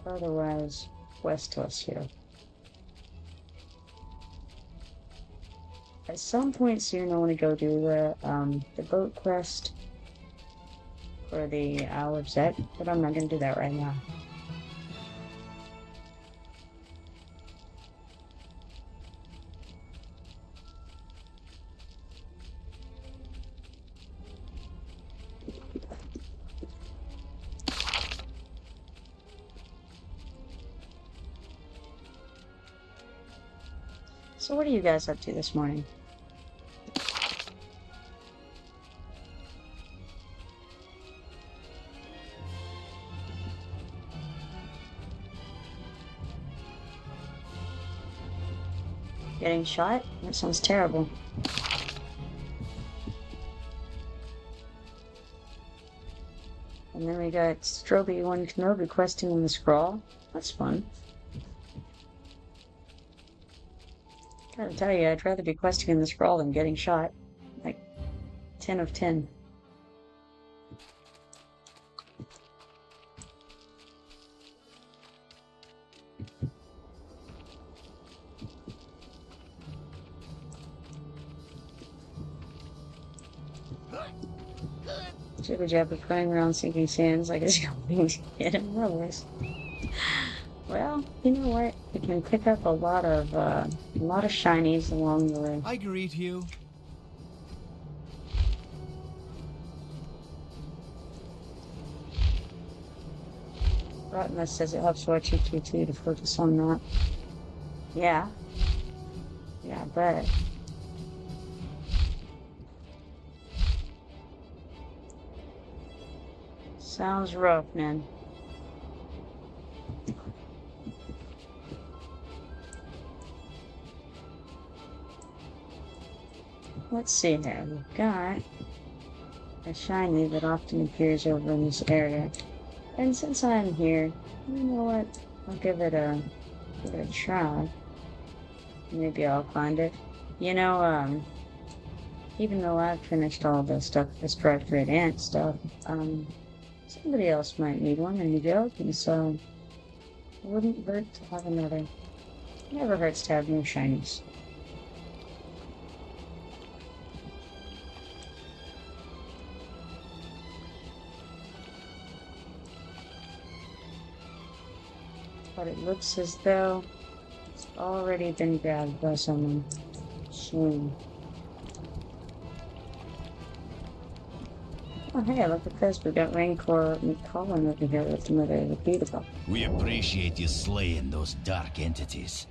Otherwise, west to us here. At some point soon, I want to go do the boat quest for the Isle of Zet, but I'm not going to do that right now. So what are you guys up to this morning? Getting shot? That sounds terrible. And then we got Stroby 1 Kenobi questing in the scroll. That's fun. Gotta tell you, I'd rather be questing in the scroll than getting shot. Like, 10 of 10. Jibber jabber flying around sinking sands like it's going to hit him rivers. Well, you know what? We can pick up a lot of shinies along the way. I greet you. Rottenus says it helps watch you to focus on that. Yeah. Yeah, but sounds rough, man. Let's see here. We've got a shiny that often appears over in this area. And since I'm here, you know what? I'll give it a try. Maybe I'll find it. You know, even though I've finished all the stuff, the striped red ant stuff, somebody else might need one in the guild, and so it wouldn't hurt to have another. Never hurts to have new shinies. But it looks as though it's already been grabbed by someone. Soon. Oh hey, look at this. We got Rancor and Colin over here with another repeatable. We appreciate you slaying those dark entities.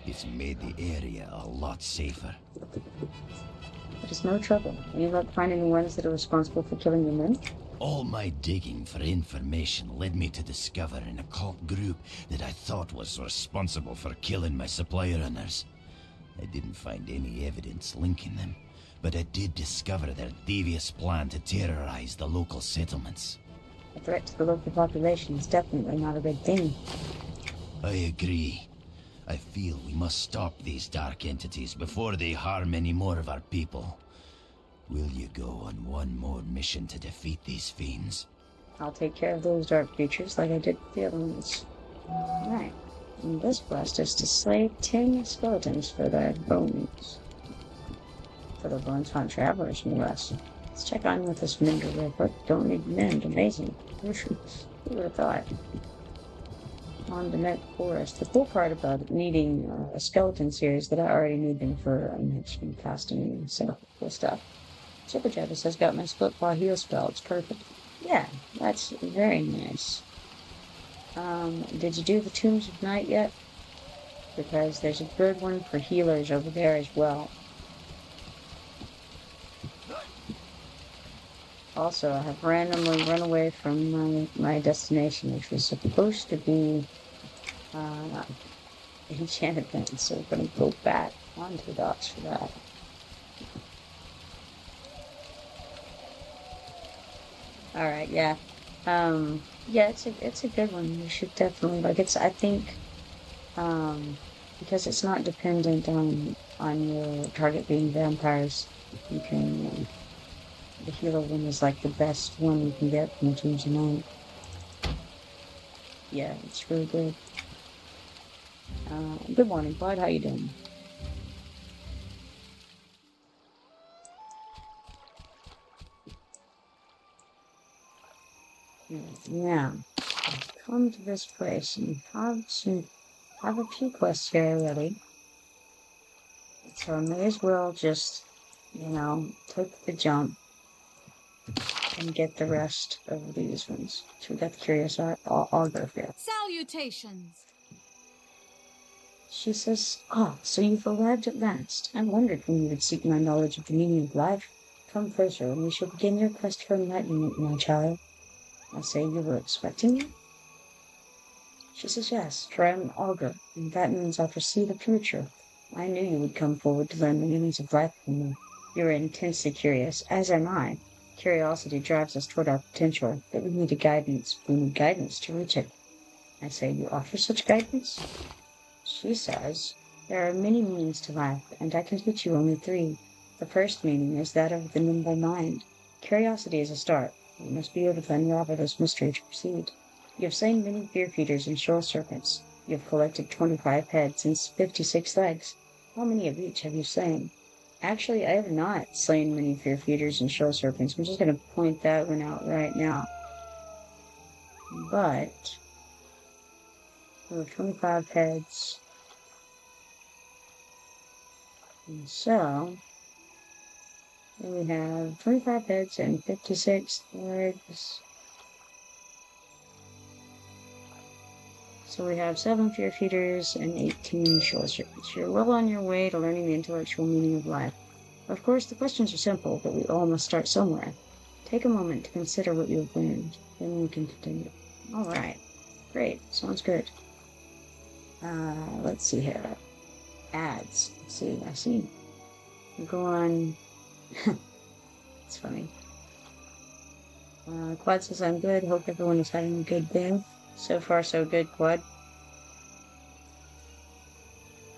It's made the area a lot safer. But it's no trouble. Any luck finding the ones that are responsible for killing the men? All my digging for information led me to discover an occult group that I thought was responsible for killing my supply runners. I didn't find any evidence linking them, but I did discover their devious plan to terrorize the local settlements. A threat to the local population is definitely not a good thing. I agree. I feel we must stop these dark entities before they harm any more of our people. Will you go on one more mission to defeat these fiends? I'll take care of those dark creatures like I did with the other ones. Alright. And this quest is to slay 10 skeletons for their bones. For the bones hunt travelers in the West. Let's check on with this mender real quick. Don't need mend. Amazing. Who would have thought? On the next forest. The cool part about needing a skeleton series that I already need them for mentioning casting and so cool stuff. Super Jabba says, got my split paw heal spell. It's perfect. Yeah, that's very nice. Did you do the Tombs of Night yet? Because there's a good one for healers over there as well. Also, I have randomly run away from my destination, which was supposed to be enchanted things, so we're going to go back onto the docks for that. Alright, yeah. Yeah, it's a good one. You should definitely, like, I think, because it's not dependent on your target being vampires, you can, the healer one is like the best one you can get from the Tombs of Night. Yeah, it's really good. Good morning, Bud. How you doing? Now, I've come to this place and have a few quests here already. So I may as well just, take the jump and get the rest of these ones. So we got the Curious Augur here. Salutations! She says, so you've arrived at last. I wondered when you would seek my knowledge of the meaning of life. Come closer, and we shall begin your quest for enlightenment, my child. I say you were expecting me? She says, yes, for I'm an augur, and that means I foresee the future. I knew you would come forward to learn the meanings of life from me. You're intensely curious, as am I. Curiosity drives us toward our potential, but we need guidance. We need guidance to reach it. I say, you offer such guidance? She says, there are many meanings to life, and I can teach you only 3. The first meaning is that of the nimble mind. Curiosity is a start. You must be able to unravel this mystery to proceed. You have slain many fear-feeders and shoal serpents. You have collected 25 heads and 56 legs. How many of each have you slain? Actually, I have not slain many fear-feeders and shoal serpents. I'm just going to point that one out right now. But there were 25 heads. And so, we have 25 heads and 56 legs. So we have 7 fear feeders and 18 shoal serpents. You're well on your way to learning the intellectual meaning of life. Of course, the questions are simple, but we all must start somewhere. Take a moment to consider what you have learned, then we can continue. Alright. Great. Sounds good. Let's see here. Ads. Let's see. I see. We'll go on. It's funny. Quad says, I'm good. Hope everyone is having a good day. So far, so good, Quad.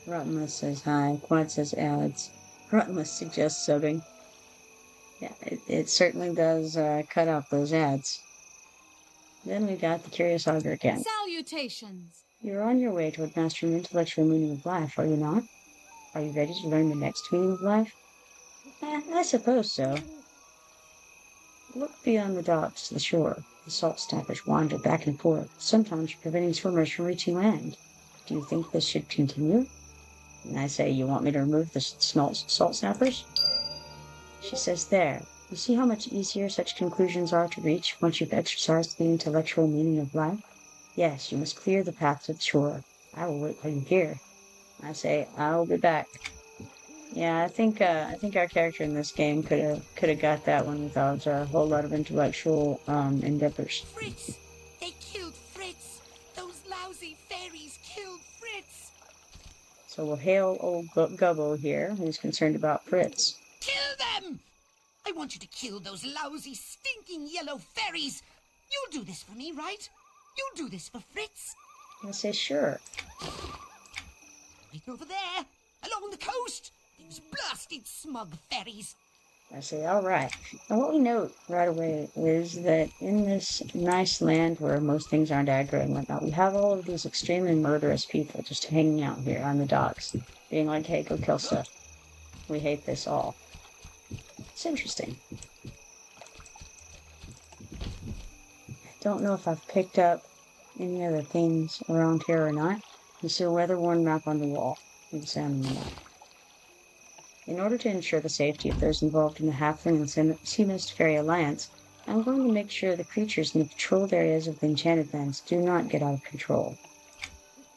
Rottenless says hi. Quad says ads. Rottenless suggests subbing. Yeah, it certainly does cut out those ads. Then we got the Curious Augur again. Salutations! You're on your way toward mastering the intellectual meaning of life, are you not? Are you ready to learn the next meaning of life? I suppose so. Look beyond the docks to the shore. The salt snappers wander back and forth, sometimes preventing swimmers from reaching land. Do you think this should continue? And I say, you want me to remove the salt snappers? She says, there. You see how much easier such conclusions are to reach once you've exercised the intellectual meaning of life? Yes, you must clear the path to the shore. I will wait for you here. I say, I'll be back. Yeah, I think our character in this game could have got that one without a whole lot of intellectual endeavors. Fritz! They killed Fritz! Those lousy fairies killed Fritz! So we'll hail old Gubbo here, who's concerned about Fritz. Kill them! I want you to kill those lousy, stinking yellow fairies! You'll do this for me, right? You'll do this for Fritz? I say, sure. Right over there, along the coast. Those blasted smug fairies. I say, all right. And what we note right away is that in this nice land where most things aren't aggro and whatnot, we have all of these extremely murderous people just hanging out here on the docks, being like, hey, go kill stuff. We hate this all. It's interesting. Don't know if I've picked up any other things around here or not. You see a weather-worn map on the wall. Examine the map. In order to ensure the safety of those involved in the Halfling and Sea Mist Fairy Alliance, I'm going to make sure the creatures in the patrolled areas of the Enchanted Lands do not get out of control.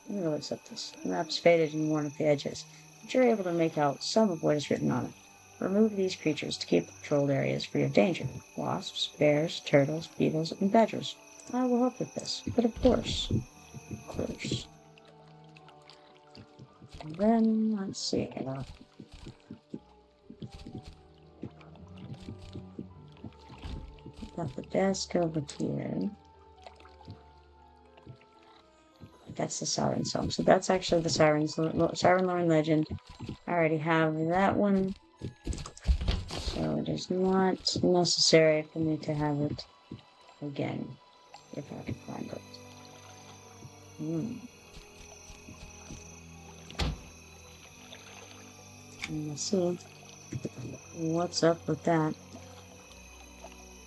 Let me accept this. The map's faded and worn at the edges, but you're able to make out some of what is written on it. Remove these creatures to keep the patrolled areas free of danger. Wasps, bears, turtles, beetles, and badgers. I will help with this, but of course. And then, let's see. Got the desk over here. That's the Siren Song. So that's actually the Siren Lorn Legend. I already have that one. So it is not necessary for me to have it again, if I can find it. And let's see what's up with that.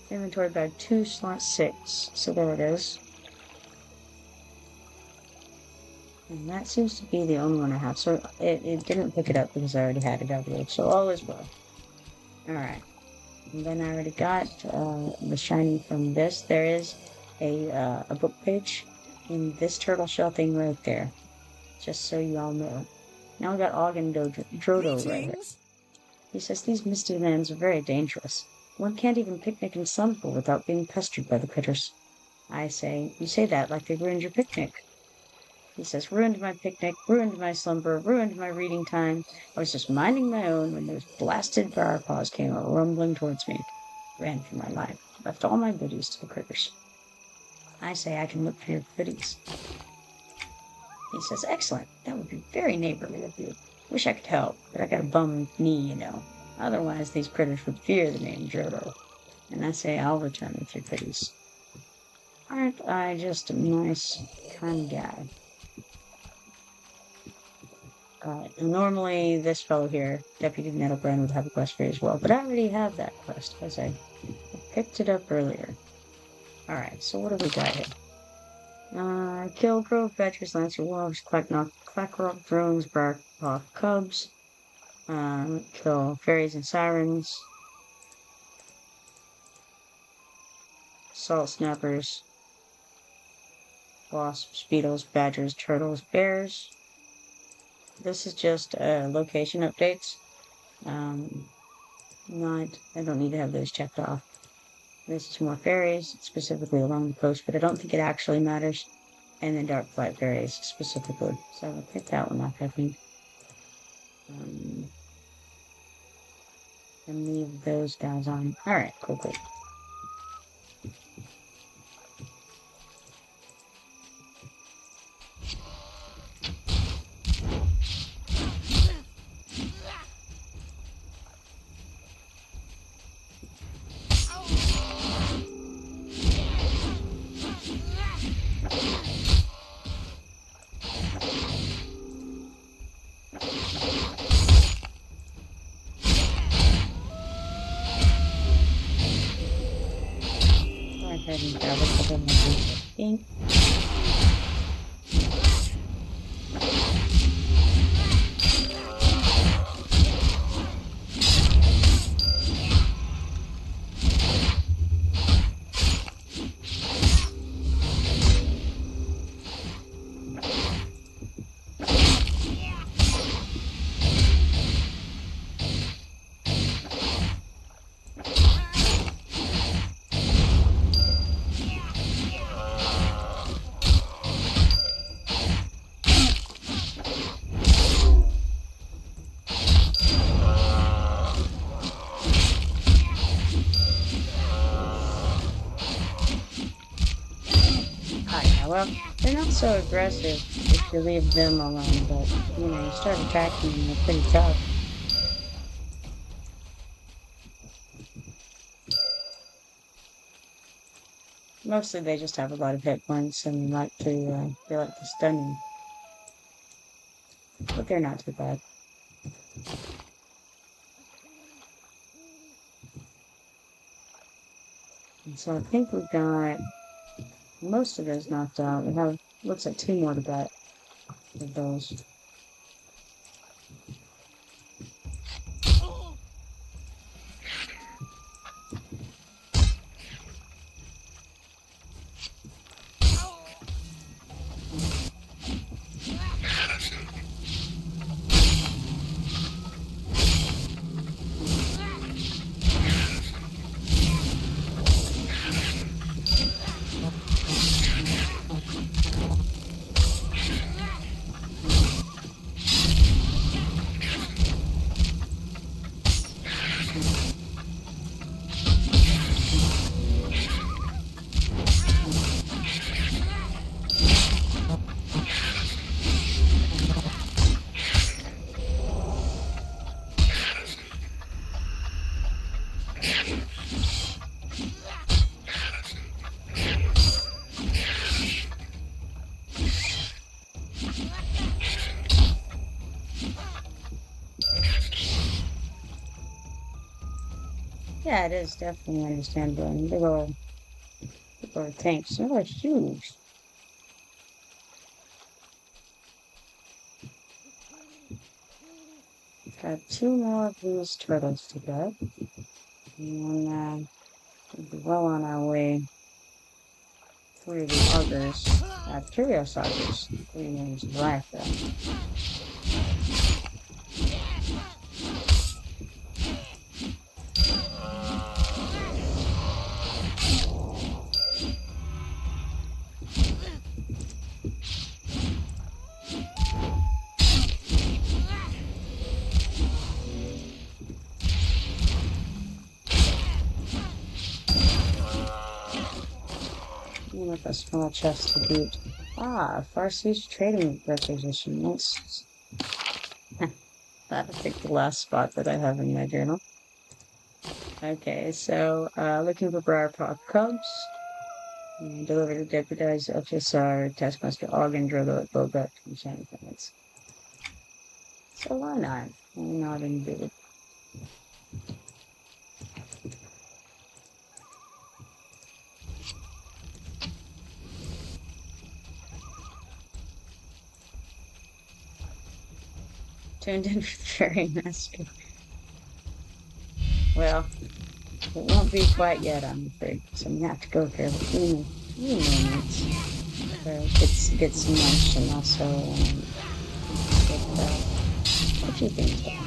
Inventory bag 2 slot 6. So there it is. And that seems to be the only one I have. So it didn't pick it up because I already had it uploaded. So all is well. Alright. And then I already got the shiny from this. There is a book page in this turtle shell thing right there. Just so you all know. Now we got Ogden Drodo right here. He says these misty lands are very dangerous. One can't even picnic in Slumber without being pestered by the critters. I say, you say that like they ruined your picnic. He says, ruined my picnic, ruined my slumber, ruined my reading time. I was just minding my own when those blasted paws came rumbling towards me. Ran for my life. Left all my goodies to the critters. I say I can look for your goodies. He says, excellent. That would be very neighborly of you. Wish I could help, but I got a bum knee, you know. Otherwise, these critters would fear the name Jodo. And I say I'll return with your goodies. Aren't I just a nice, kind guy? Normally, this fellow here, Deputy Nettlebrand, would have a quest for you as well, but I already have that quest, because I picked it up earlier. Alright, so what do we got here? Kill Grove, Badgers, Lancer, Wolves, Clackrock, Drones, Barkhawk, Cubs. Kill Fairies and Sirens. Salt Snappers. Wasps, Beetles, Badgers, Turtles, Bears. This is just location updates. I don't need to have those checked off. This is more fairies, specifically along the coast, but I don't think it actually matters. And then dark flight fairies, specifically. So I'll pick that one up, I think. And leave those guys on. Alright, cool. Go ahead and grab a couple more things. Well, they're not so aggressive if you leave them alone, but, you start attacking them, they're pretty tough. Mostly they just have a lot of hit points and they like to stun you. But they're not too bad. And so I think we've got most of those knocked out. We have, looks like 2 more to bet of those. Yeah, it is definitely understandable. And big old tanks. They're huge. Got 2 more of these turtles to get. And we'll be well on our way through the others. Curious others. 3 names right there. With a small chest to boot. Farsi's trading requisition. Let's that'll take the last spot that I have in my journal. Okay, so looking for Briarpaw cubs. And deliver to deputized FSR Taskmaster Ogden Drogo at Boba from Shannon Planets. So why not? Why not invade? Tuned in for the Fairy Master. Well, it won't be quite yet, I'm afraid. So I'm gonna have to go for a few moments. Get some lunch and also get a few things done.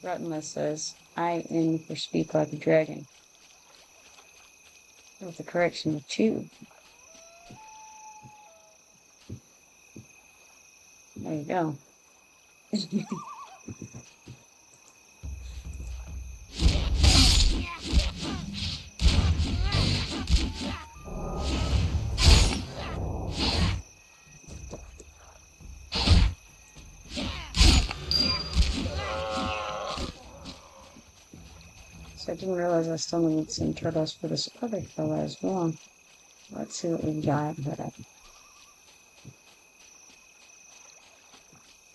Ruttenless says, I in for speak like a dragon. With the correction of chew. There you go. So I didn't realize I still need some turtles for this other fella as well. Let's see what we got.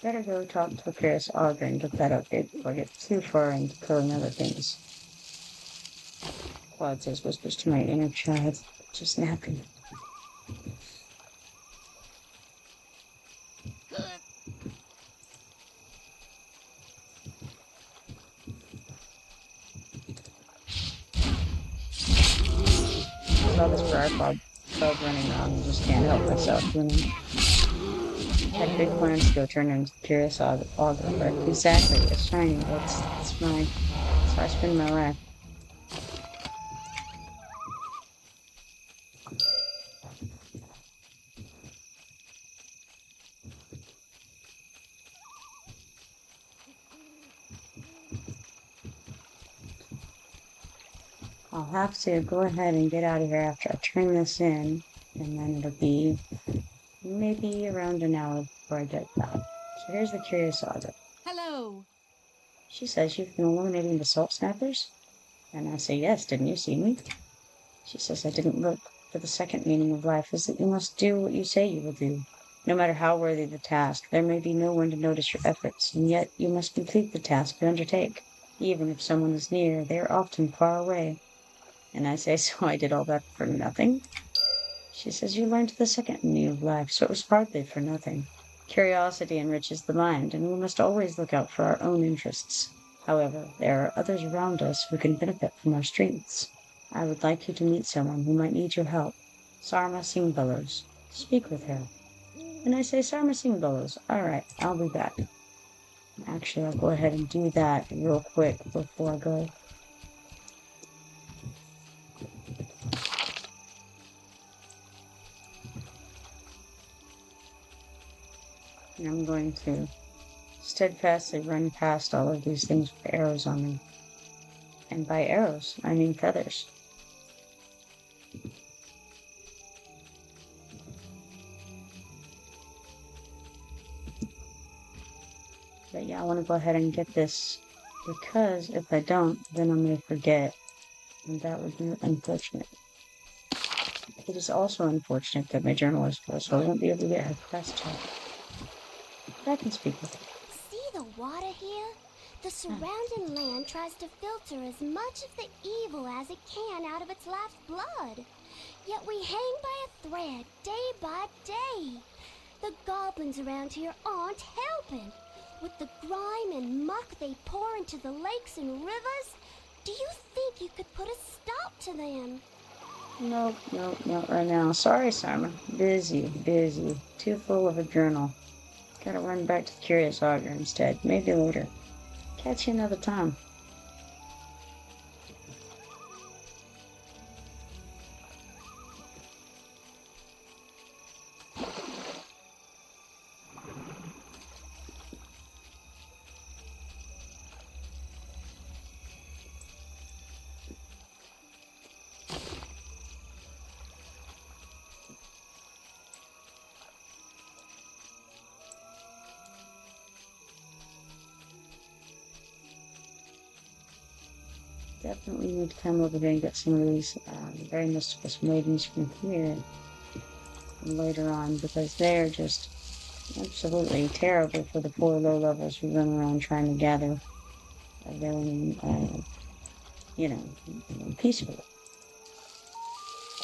Better go talk to Chris Auger and get that update before I get too far into killing other things. Claude says whispers to my inner child, just napping. saw this tripod bug running around and just can't help myself, you know. Had big plans to go turn into Curious Auger, but exactly, it's shiny. That's how I spend my life. I'll have to go ahead and get out of here after I turn this in, and then it'll be maybe around an hour before I get back. So here's the Curious Auger. Hello. She says you've been eliminating the salt snappers? And I say, yes, didn't you see me? She says I didn't look, for the second meaning of life is that you must do what you say you will do. No matter how worthy the task, there may be no one to notice your efforts, and yet you must complete the task you undertake. Even if someone is near, they are often far away. And I say, so I did all that for nothing? She says, you learned the second meaning of life, so it was hardly for nothing. Curiosity enriches the mind, and we must always look out for our own interests. However, there are others around us who can benefit from our strengths. I would like you to meet someone who might need your help. Sarma Singbellows. Speak with her. And I say, Sarma Singbellows. All right, I'll be back. Actually, I'll go ahead and do that real quick before I go. And I'm going to steadfastly run past all of these things with arrows on them. And by arrows, I mean feathers. But yeah, I want to go ahead and get this, because if I don't, then I may forget, and that would be unfortunate. It is also unfortunate that my journal is full, so I won't be able to get her quest check. But I can speak with her. See the water here? The surrounding land tries to filter as much of the evil as it can out of its life's blood. Yet we hang by a thread, day by day. The goblins around here aren't helping. With the grime and muck they pour into the lakes and rivers, do you think you could put a stop to them? Nope, not right now. Sorry, Simon. Busy. Too full of a journal. Gotta run back to the Curious Auger instead. Maybe later. Catch you another time. Definitely need to come over here and get some of these very mischievous maidens from here later on, because they're just absolutely terrible for the poor low levels who run around trying to gather their own, peacefully.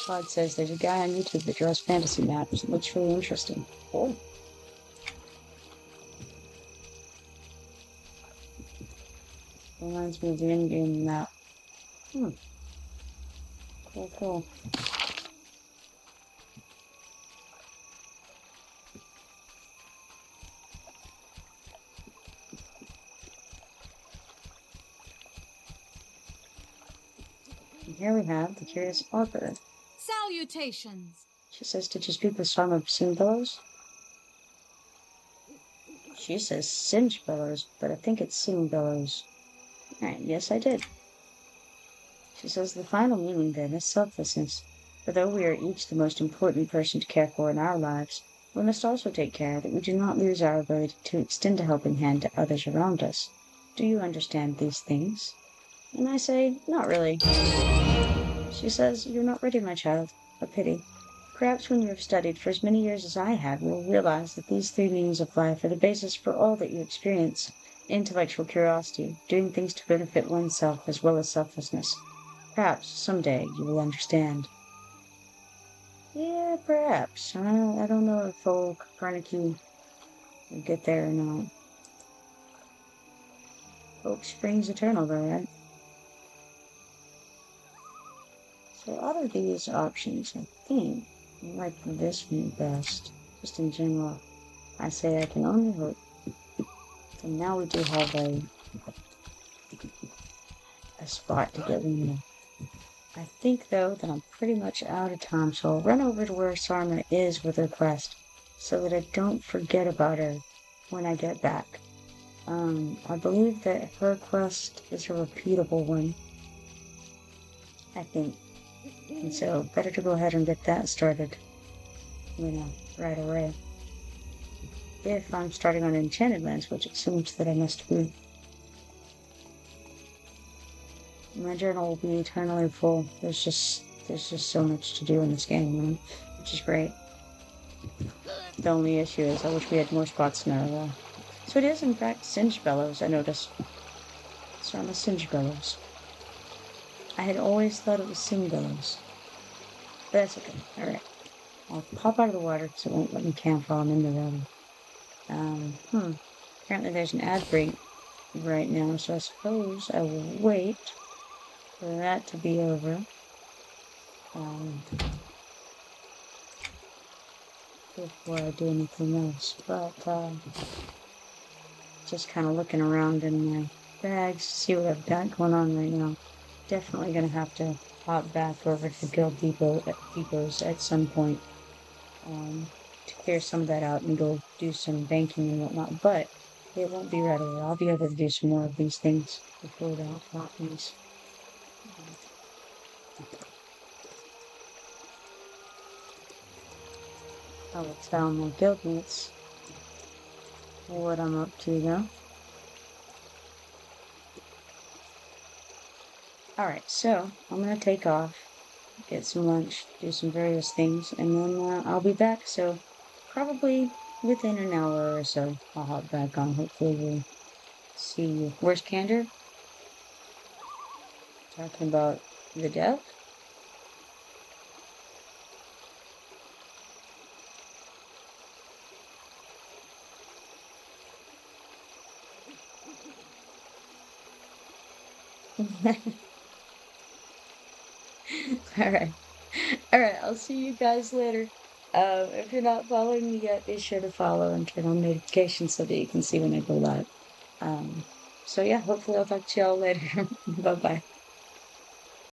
Todd says there's a guy on YouTube that draws fantasy maps. It looks really interesting. Cool. Reminds me of the in-game map. Cool. And here we have the Curious Auger. Salutations. She says, did you speak with Song of Singbillows? She says Singebillows, but I think it's Singbillows. Alright, yes I did. She says the final meaning then is selflessness. For though we are each the most important person to care for in our lives, we must also take care that we do not lose our ability to extend a helping hand to others around us. Do you understand these things? And I say, not really. She says, you're not ready, my child. A pity. Perhaps when you have studied for as many years as I have, you will realize that these three meanings of life are the basis for all that you experience. Intellectual curiosity, doing things to benefit oneself as well as selflessness. Perhaps, someday, you will understand. Yeah, perhaps. I don't know if old Copernicus will get there or not. Hope springs eternal, though, right? So out of these options, I think I like this one best. Just in general, I say I can only hope. And now we do have a spot to get in there. I think, though, that I'm pretty much out of time, so I'll run over to where Sarma is with her quest so that I don't forget about her when I get back. I believe that her quest is a repeatable one, I think. And so, better to go ahead and get that started, right away. If I'm starting on Enchanted Lands, which it seems that I must be. My journal will be eternally full. There's just so much to do in this game, which is great. The only issue is I wish we had more spots in our so it is in fact Singe Bellows, I noticed. So I'm a Singe Bellows. I had always thought it was Sing Bellows. But that's okay. Alright. I'll pop out of the water because it won't let me camp while I'm in the water. Apparently there's an ad break right now, so I suppose I will wait for that to be over. Before I do anything else. But just kind of looking around in my bags to see what I've got going on right now. Definitely gonna have to hop back over to Guild Depots at some point to clear some of that out and go do some banking and whatnot. But it won't be right away. I'll be able to do some more of these things before that happens. I will tell my guildmates what I'm up to though. Alright, so I'm gonna take off, get some lunch, do some various things, and then I'll be back. So probably within an hour or so, I'll hop back on. Hopefully we'll see you. Where's Candor? Talking about the death? Alright. Alright, I'll see you guys later. If you're not following me yet, be sure to follow and turn on notifications so that you can see when I go live. So yeah, hopefully I'll talk to y'all later. Bye bye.